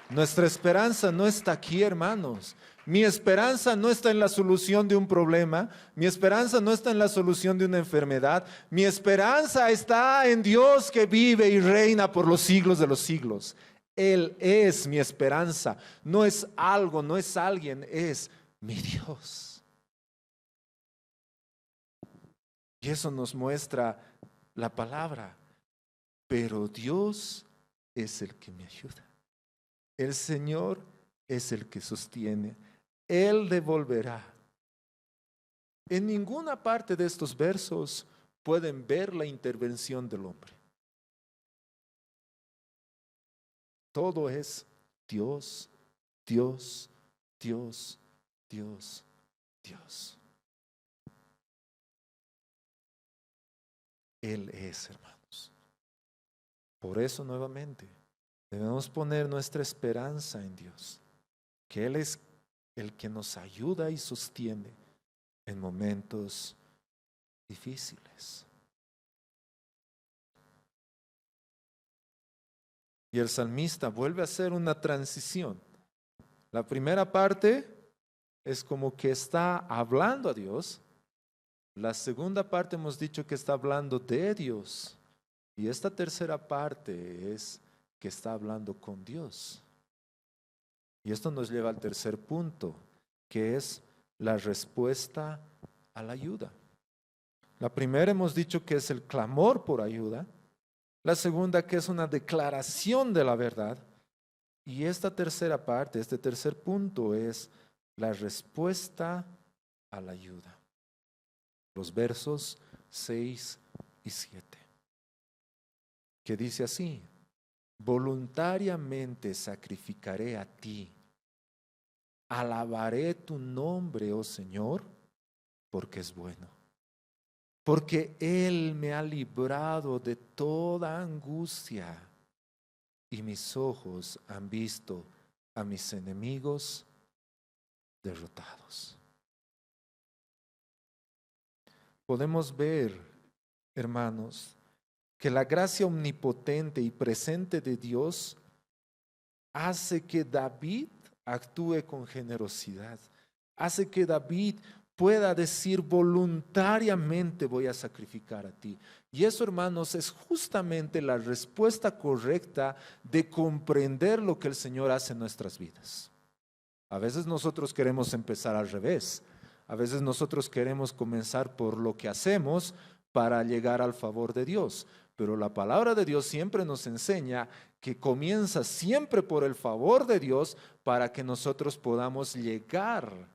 Nuestra esperanza no está aquí, hermanos. Mi esperanza no está en la solución de un problema. Mi esperanza no está en la solución de una enfermedad. Mi esperanza está en Dios que vive y reina por los siglos de los siglos. Él es mi esperanza. No es algo, no es alguien, es mi Dios. Y eso nos muestra la palabra. Pero Dios es el que me ayuda. El Señor es el que sostiene. Él devolverá. En ninguna parte de estos versos pueden ver la intervención del hombre. Todo es Dios, Dios, Dios, Dios, Dios. Él es, hermanos. Por eso nuevamente debemos poner nuestra esperanza en Dios, que Él es el que nos ayuda y sostiene en momentos difíciles. Y el salmista vuelve a hacer una transición. La primera parte es como que está hablando a Dios. La segunda parte hemos dicho que está hablando de Dios. Y esta tercera parte es que está hablando con Dios. Y esto nos lleva al tercer punto, que es la respuesta a la ayuda. La primera hemos dicho que es el clamor por ayuda. La segunda que es una declaración de la verdad. Y esta tercera parte, este tercer punto es la respuesta a la ayuda. Los versos 6 y 7. Que dice así: voluntariamente sacrificaré a ti. Alabaré tu nombre, oh Señor, porque es bueno. Porque Él me ha librado de toda angustia y mis ojos han visto a mis enemigos derrotados. Podemos ver hermanos, que la gracia omnipotente y presente de Dios hace que David actúe con generosidad, hace que David pueda decir voluntariamente voy a sacrificar a ti. Y eso, hermanos, es justamente la respuesta correcta de comprender lo que el Señor hace en nuestras vidas. A veces nosotros queremos empezar al revés. A veces nosotros queremos comenzar por lo que hacemos para llegar al favor de Dios. Pero la palabra de Dios siempre nos enseña que comienza siempre por el favor de Dios para que nosotros podamos llegar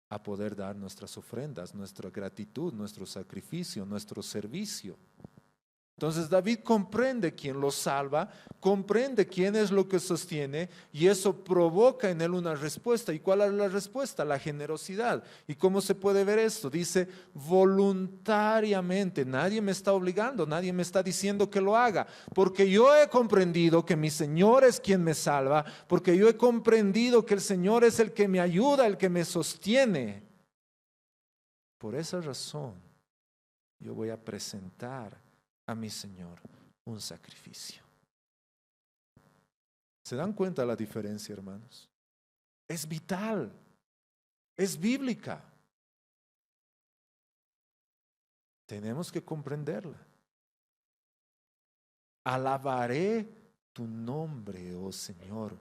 a poder dar nuestras ofrendas, nuestra gratitud, nuestro sacrificio, nuestro servicio. Entonces David comprende quién lo salva, comprende quién es lo que sostiene y eso provoca en él una respuesta. ¿Y cuál es la respuesta? La generosidad. ¿Y cómo se puede ver esto? Dice voluntariamente, nadie me está obligando, nadie me está diciendo que lo haga, porque yo he comprendido que mi Señor es quien me salva, porque yo he comprendido que el Señor es el que me ayuda, el que me sostiene. Por esa razón yo voy a presentar a mi Señor un sacrificio. ¿Se dan cuenta la diferencia, hermanos? Es vital, es bíblica. Tenemos que comprenderla. Alabaré tu nombre, oh Señor,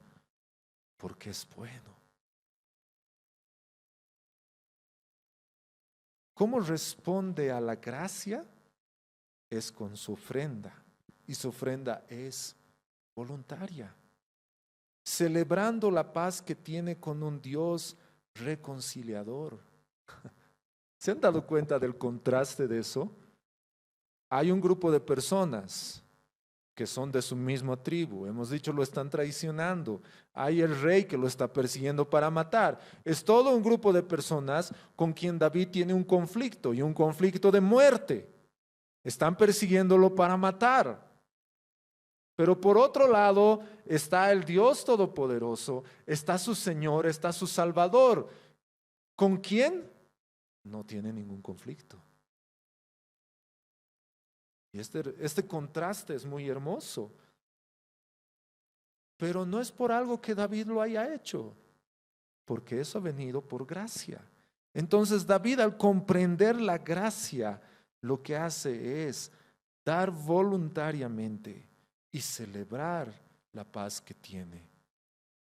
porque es bueno. ¿Cómo responde a la gracia? Es con su ofrenda, y su ofrenda es voluntaria, celebrando la paz que tiene con un Dios reconciliador. ¿Se han dado cuenta del contraste de eso? Hay un grupo de personas que son de su misma tribu, hemos dicho lo están traicionando, hay el rey que lo está persiguiendo para matar, es todo un grupo de personas con quien David tiene un conflicto y un conflicto de muerte. Están persiguiéndolo para matar. Pero por otro lado está el Dios Todopoderoso, está su Señor, está su Salvador. ¿Con quién? No tiene ningún conflicto. Y este contraste es muy hermoso. Pero no es por algo que David lo haya hecho, porque eso ha venido por gracia. Entonces David, al comprender la gracia, lo que hace es dar voluntariamente y celebrar la paz que tiene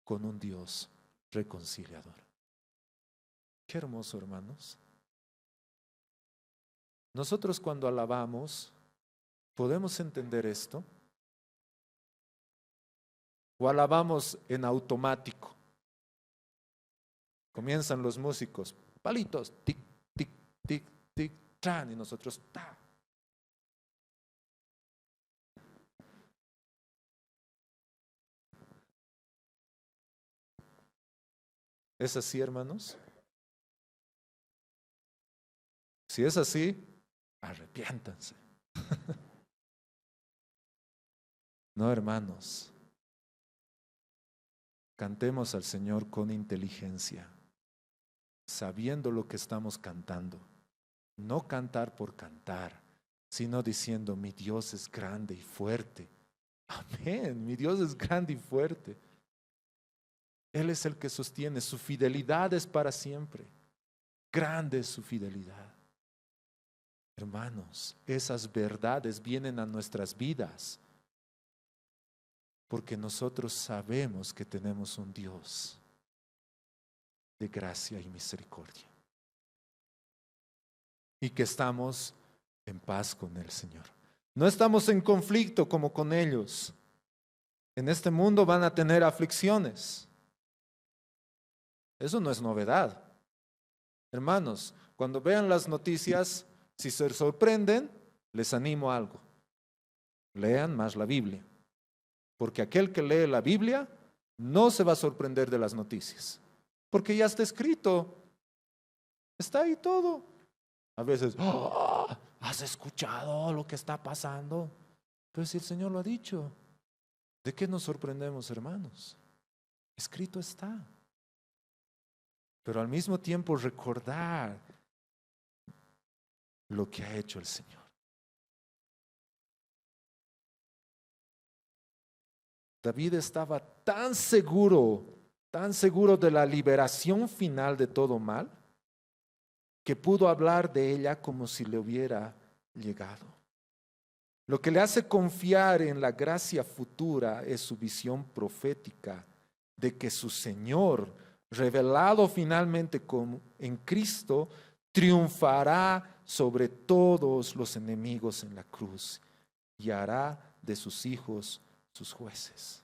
con un Dios reconciliador. Qué hermoso, hermanos. Nosotros cuando alabamos, ¿podemos entender esto? ¿O alabamos en automático? Comienzan los músicos, palitos, tic, tic, tic, tic, tran, y nosotros, ta. ¿Es así, hermanos? Si es así, arrepiéntanse. No, hermanos. Cantemos al Señor con inteligencia, sabiendo lo que estamos cantando. No cantar por cantar, sino diciendo, mi Dios es grande y fuerte. Amén, mi Dios es grande y fuerte. Él es el que sostiene, su fidelidad es para siempre. Grande es su fidelidad. Hermanos, esas verdades vienen a nuestras vidas porque nosotros sabemos que tenemos un Dios de gracia y misericordia y que estamos en paz con el Señor. No estamos en conflicto como con ellos. En este mundo van a tener aflicciones. Eso no es novedad. Hermanos, cuando vean las noticias, si se sorprenden, les animo a algo. Lean más la Biblia. Porque aquel que lee la Biblia no se va a sorprender de las noticias. Porque ya está escrito. Está ahí todo. A veces, oh, ¿has escuchado lo que está pasando? Pero si el Señor lo ha dicho, ¿de qué nos sorprendemos, hermanos? Escrito está. Pero al mismo tiempo recordar lo que ha hecho el Señor. David estaba tan seguro de la liberación final de todo mal, que pudo hablar de ella como si le hubiera llegado. Lo que le hace confiar en la gracia futura es su visión profética de que su Señor, revelado finalmente en Cristo, triunfará sobre todos los enemigos en la cruz y hará de sus hijos sus jueces.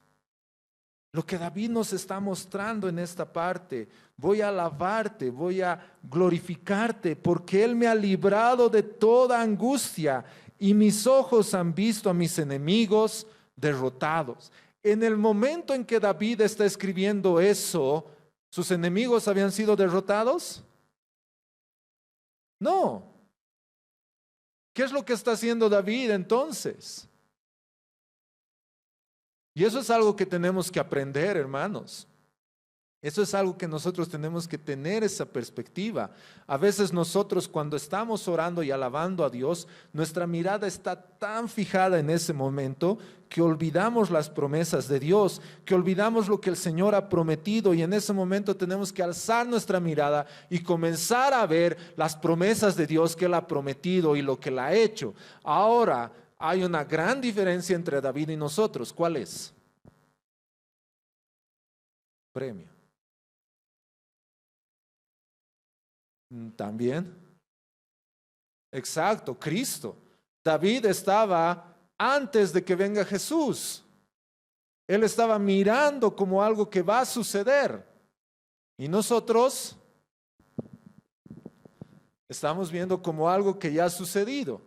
Lo que David nos está mostrando en esta parte: voy a alabarte, voy a glorificarte, porque Él me ha librado de toda angustia y mis ojos han visto a mis enemigos derrotados. En el momento en que David está escribiendo eso, ¿sus enemigos habían sido derrotados? No. ¿Qué es lo que está haciendo David entonces? Y eso es algo que tenemos que aprender, hermanos. Eso es algo que nosotros tenemos que tener, esa perspectiva. A veces nosotros, cuando estamos orando y alabando a Dios, nuestra mirada está tan fijada en ese momento que olvidamos las promesas de Dios, que olvidamos lo que el Señor ha prometido, y en ese momento tenemos que alzar nuestra mirada y comenzar a ver las promesas de Dios que Él ha prometido y lo que Él ha hecho. Ahora, hay una gran diferencia entre David y nosotros. ¿Cuál es? Premio. También. Exacto, Cristo. David estaba antes de que venga Jesús. Él estaba mirando como algo que va a suceder. Y nosotros estamos viendo como algo que ya ha sucedido.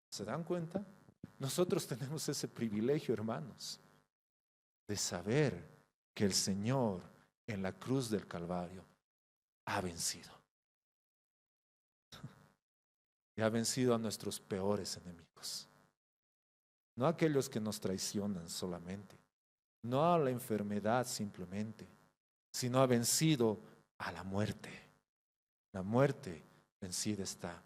¿Se dan cuenta? Nosotros tenemos ese privilegio, hermanos, de saber que el Señor en la cruz del Calvario ha vencido. Y ha vencido a nuestros peores enemigos. No a aquellos que nos traicionan solamente, no a la enfermedad simplemente, sino ha vencido a la muerte. La muerte vencida está.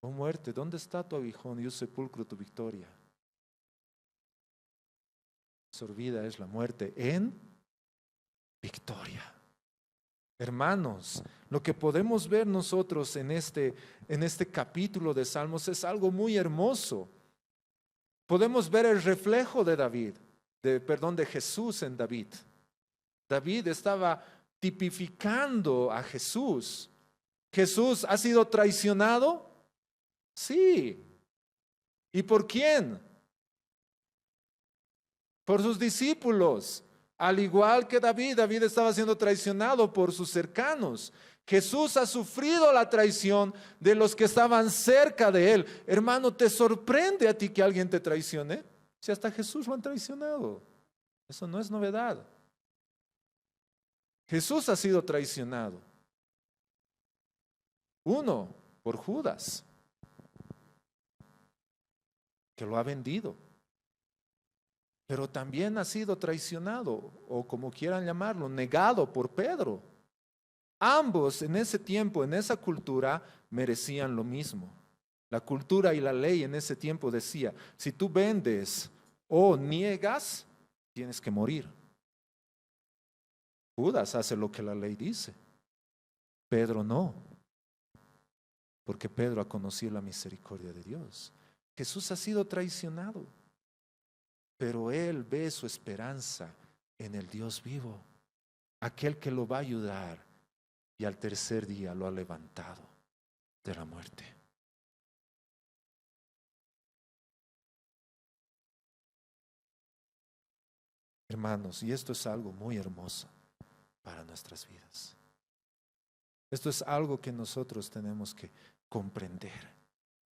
Oh muerte, ¿dónde está tu aguijón? Yo sepulcro tu victoria. Sorbida es la muerte en victoria. Hermanos, lo que podemos ver nosotros en este capítulo de Salmos es algo muy hermoso. Podemos ver el reflejo de de Jesús en David. David estaba tipificando a Jesús. ¿Jesús ha sido traicionado? Sí. ¿Y por quién? Por sus discípulos. Al igual que David estaba siendo traicionado por sus cercanos. Jesús ha sufrido la traición de los que estaban cerca de él. Hermano, ¿te sorprende a ti que alguien te traicione? Si hasta Jesús lo han traicionado. Eso no es novedad. Jesús ha sido traicionado. Uno, por Judas, que lo ha vendido. Pero también ha sido traicionado, o como quieran llamarlo, negado por Pedro. Ambos en ese tiempo, en esa cultura, merecían lo mismo. La cultura y la ley en ese tiempo decía: si tú vendes o niegas, tienes que morir. Judas hace lo que la ley dice. Pedro no, porque Pedro ha conocido la misericordia de Dios. Jesús ha sido traicionado, pero él ve su esperanza en el Dios vivo, aquel que lo va a ayudar, y al tercer día lo ha levantado de la muerte. Hermanos, y esto es algo muy hermoso para nuestras vidas. Esto es algo que nosotros tenemos que comprender,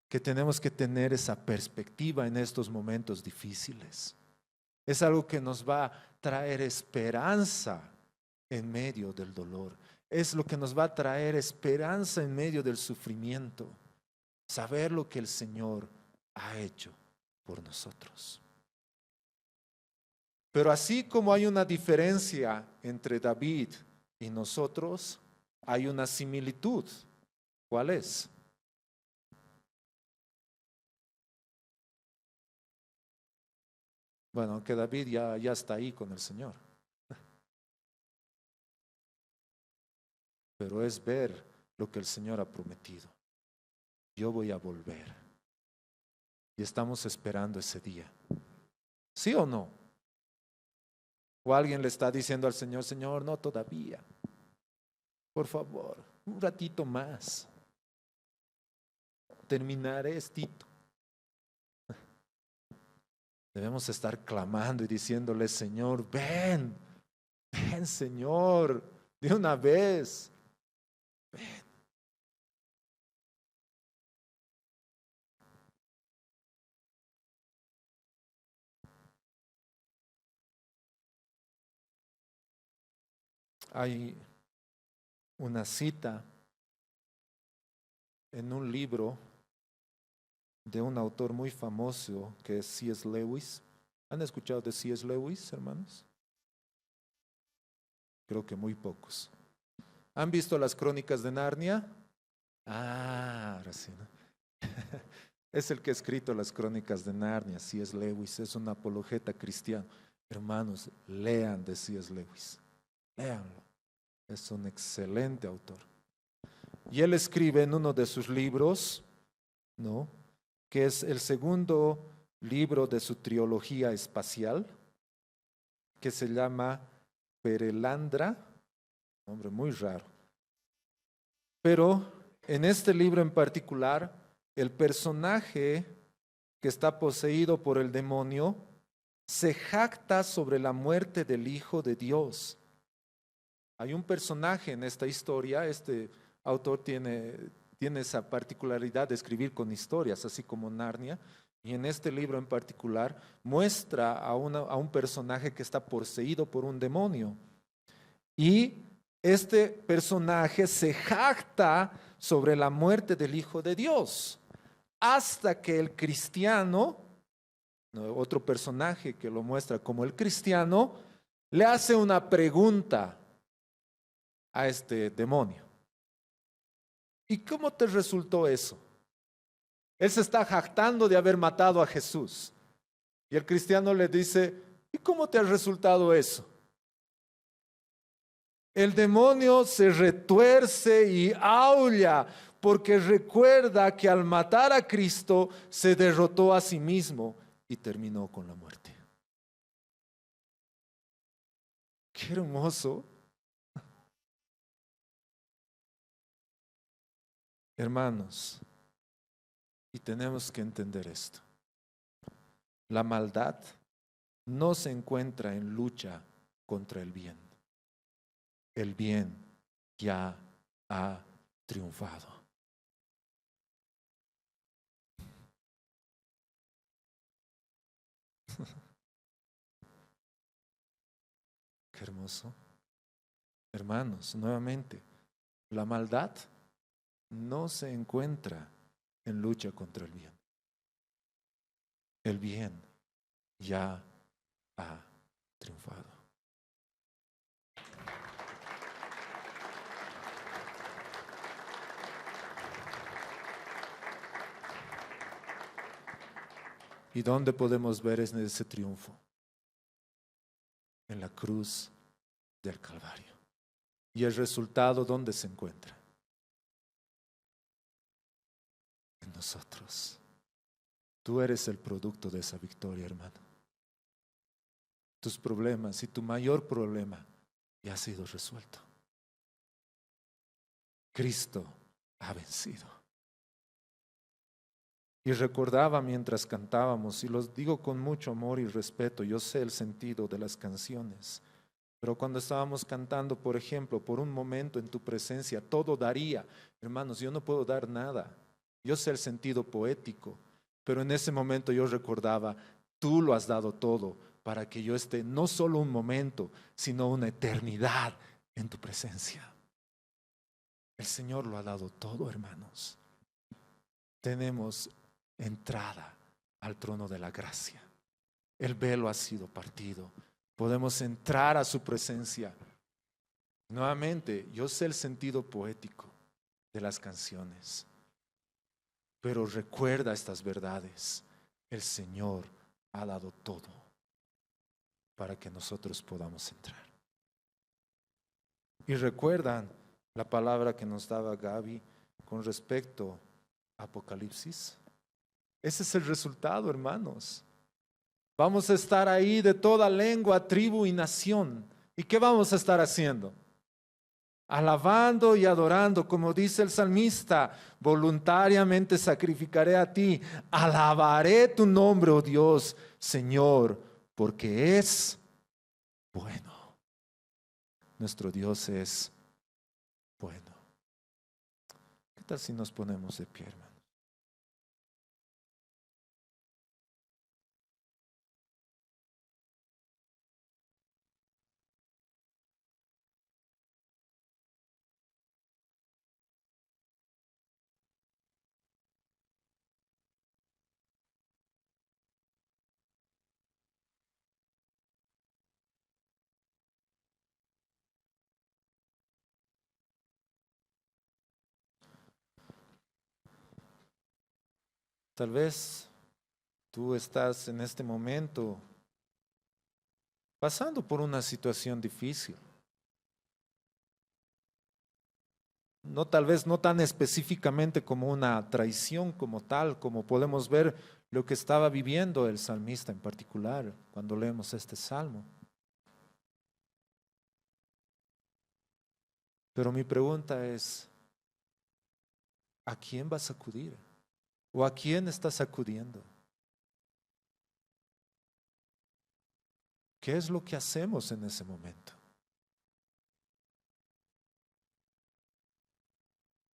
que tenemos que tener esa perspectiva en estos momentos difíciles. Es algo que nos va a traer esperanza en medio del dolor. Es lo que nos va a traer esperanza en medio del sufrimiento. Saber lo que el Señor ha hecho por nosotros. Pero así como hay una diferencia entre David y nosotros, hay una similitud. ¿Cuál es? Bueno, que David ya está ahí con el Señor. Pero es ver lo que el Señor ha prometido. Yo voy a volver. Y estamos esperando ese día. ¿Sí o no? O alguien le está diciendo al Señor, Señor, no todavía. Por favor, un ratito más. Terminaré estito. Debemos estar clamando y diciéndole, Señor, ven, ven, Señor, de una vez. Ven. Hay una cita en un libro de un autor muy famoso que es C.S. Lewis. ¿Han escuchado de C.S. Lewis, hermanos? Creo que muy pocos. ¿Han visto las Crónicas de Narnia? Ah, ahora sí, ¿no? Es el que ha escrito las Crónicas de Narnia, C.S. Lewis, es un apologeta cristiano. Hermanos, lean de C.S. Lewis, léanlo. Es un excelente autor. Y él escribe en uno de sus libros, ¿no?, que es el segundo libro de su trilogía espacial, que se llama Perelandra, nombre muy raro. Pero en este libro en particular, el personaje que está poseído por el demonio se jacta sobre la muerte del Hijo de Dios. Hay un personaje en esta historia, este autor tiene esa particularidad de escribir con historias, así como Narnia, y en este libro en particular muestra a un personaje que está poseído por un demonio. Y este personaje se jacta sobre la muerte del Hijo de Dios, hasta que el cristiano, otro personaje que lo muestra como el cristiano, le hace una pregunta a este demonio. ¿Y cómo te resultó eso? Él se está jactando de haber matado a Jesús. Y el cristiano le dice, ¿y cómo te ha resultado eso? El demonio se retuerce y aúlla porque recuerda que al matar a Cristo se derrotó a sí mismo y terminó con la muerte. Qué hermoso. Hermanos, y tenemos que entender esto. La maldad no se encuentra en lucha contra el bien. El bien ya ha triunfado. Qué hermoso. Hermanos, nuevamente, la maldad no se encuentra en lucha contra el bien. El bien ya ha triunfado. ¿Y dónde podemos ver ese triunfo? En la cruz del Calvario. ¿Y el resultado dónde se encuentra? En nosotros. Tú eres el producto de esa victoria, hermano. Tus problemas y tu mayor problema ya ha sido resuelto. Cristo ha vencido. Y recordaba mientras cantábamos, y los digo con mucho amor y respeto, yo sé el sentido de las canciones, pero cuando estábamos cantando, por ejemplo, por un momento en tu presencia, todo daría. Hermanos, yo no puedo dar nada. Yo sé el sentido poético, pero en ese momento yo recordaba, tú lo has dado todo para que yo esté no solo un momento, sino una eternidad en tu presencia. El Señor lo ha dado todo, hermanos. Tenemos entrada al trono de la gracia. El velo ha sido partido. Podemos entrar a su presencia Nuevamente, yo sé el sentido poético de las canciones, pero recuerda estas verdades. El Señor ha dado todo para que nosotros podamos entrar. Y recuerdan la palabra que nos daba Gaby con respecto a Apocalipsis. Ese es el resultado, hermanos. Vamos a estar ahí de toda lengua, tribu y nación. ¿Y qué vamos a estar haciendo? Alabando y adorando, como dice el salmista, voluntariamente sacrificaré a ti, alabaré tu nombre, oh Dios, Señor, porque es bueno. Nuestro Dios es bueno. ¿Qué tal si nos ponemos de pie, hermano? Tal vez tú estás en este momento pasando por una situación difícil. No, tal vez no tan específicamente como una traición como tal, como podemos ver lo que estaba viviendo el salmista en particular cuando leemos este salmo. Pero mi pregunta es, ¿a quién vas a acudir? ¿O a quién estás acudiendo? ¿Qué es lo que hacemos en ese momento?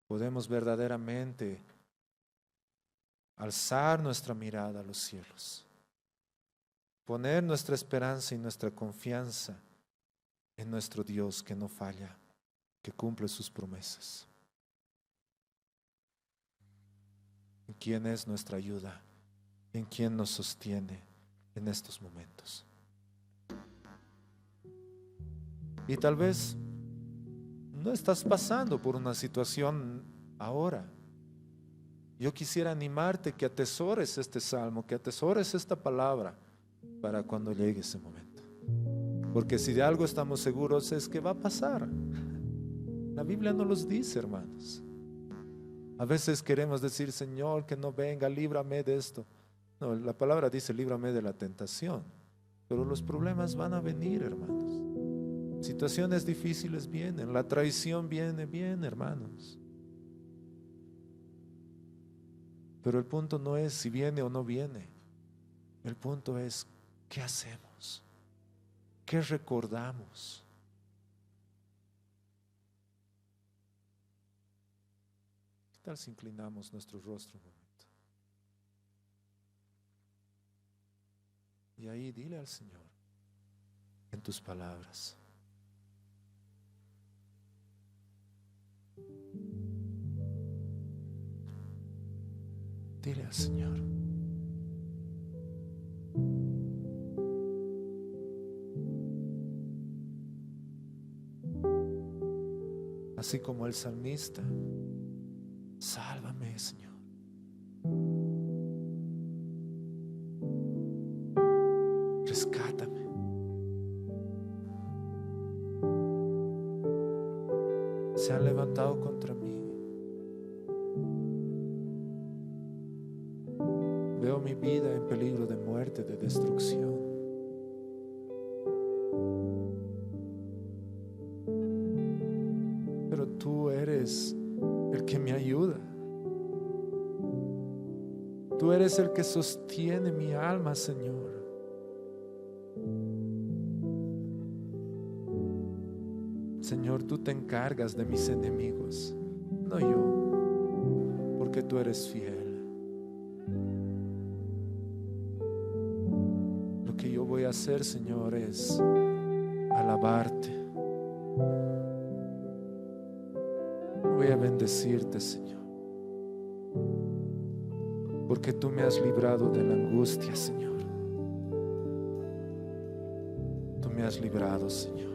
Podemos verdaderamente alzar nuestra mirada a los cielos, poner nuestra esperanza y nuestra confianza en nuestro Dios que no falla, que cumple sus promesas. ¿En quién es nuestra ayuda? ¿En quién nos sostiene en estos momentos? Y tal vez no estás pasando por una situación ahora. Yo quisiera animarte que atesores este salmo, que atesores esta palabra para cuando llegue ese momento. Porque si de algo estamos seguros es que va a pasar. La Biblia no los dice, hermanos. A veces queremos decir, Señor, que no venga, líbrame de esto. No, la palabra dice, líbrame de la tentación. Pero los problemas van a venir, hermanos. Situaciones difíciles vienen, la traición viene, hermanos. Pero el punto no es si viene o no viene. El punto es, ¿qué hacemos? ¿Qué recordamos? ¿Qué tal si inclinamos nuestro rostro un momento? Y ahí dile al Señor, en tus palabras, dile al Señor, así como el salmista, sálvame, Señor. Rescátame. Se han levantado contra mí. Veo mi vida en peligro de muerte, de destrucción. Pero tú eres el que me ayuda. Tú eres el que sostiene mi alma, Señor. Señor, tú te encargas de mis enemigos, no yo, porque tú eres fiel. Lo que yo voy a hacer, Señor, es alabarte. Voy a bendecirte, Señor, porque tú me has librado de la angustia, Señor. Tú me has librado, Señor.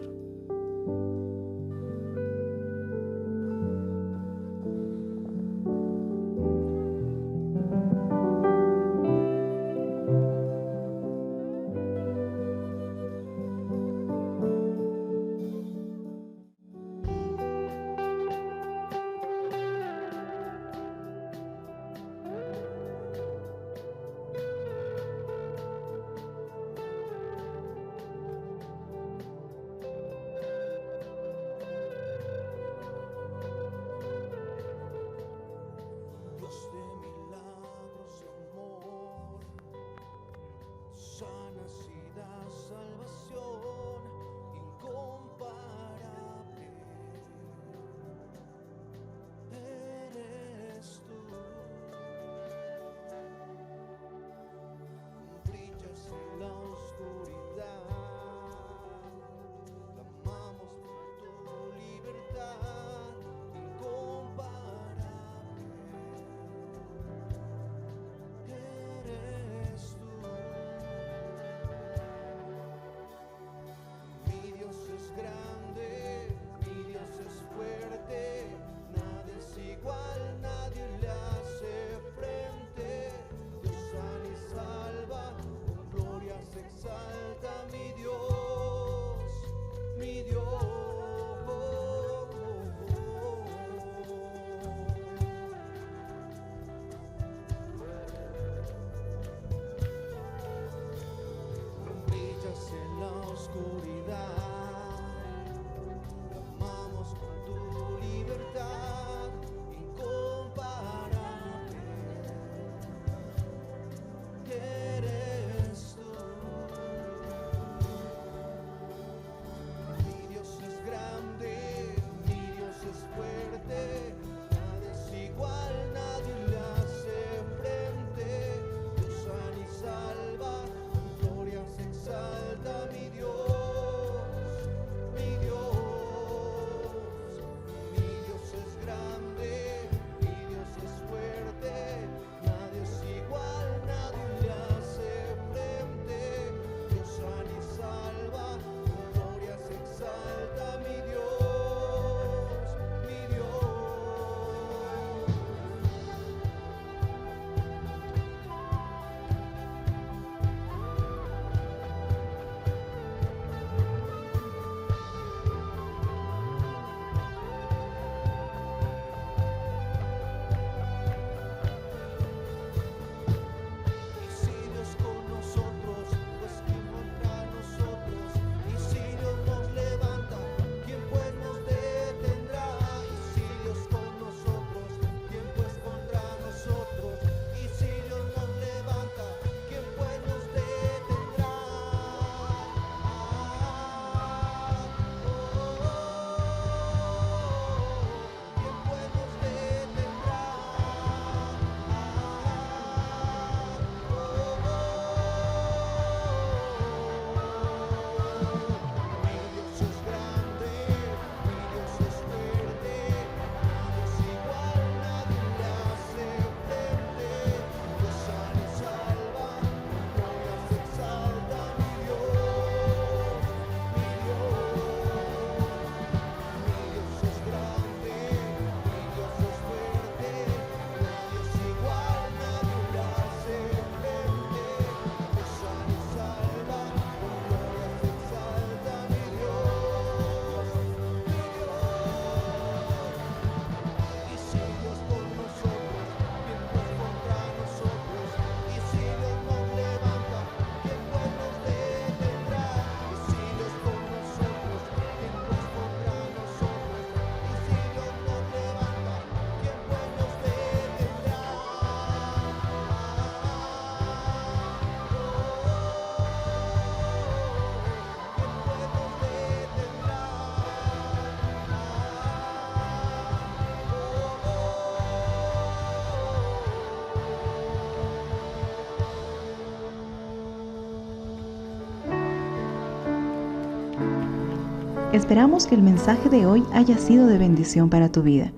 Esperamos que el mensaje de hoy haya sido de bendición para tu vida.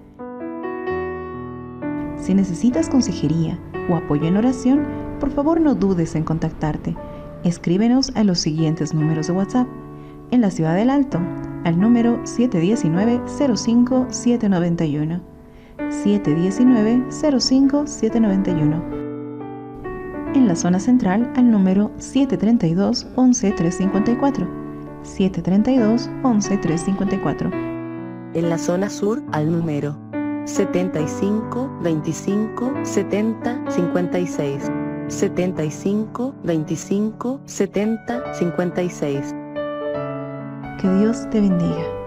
Si necesitas consejería o apoyo en oración, por favor no dudes en contactarte. Escríbenos a los siguientes números de WhatsApp. En la Ciudad del Alto, al número 719-05-791. 719-05-791. En la zona central, al número 732-11-354. 732-11-354. En la zona sur, al número 75 25 70 56. 75 25 70 56. Que Dios te bendiga.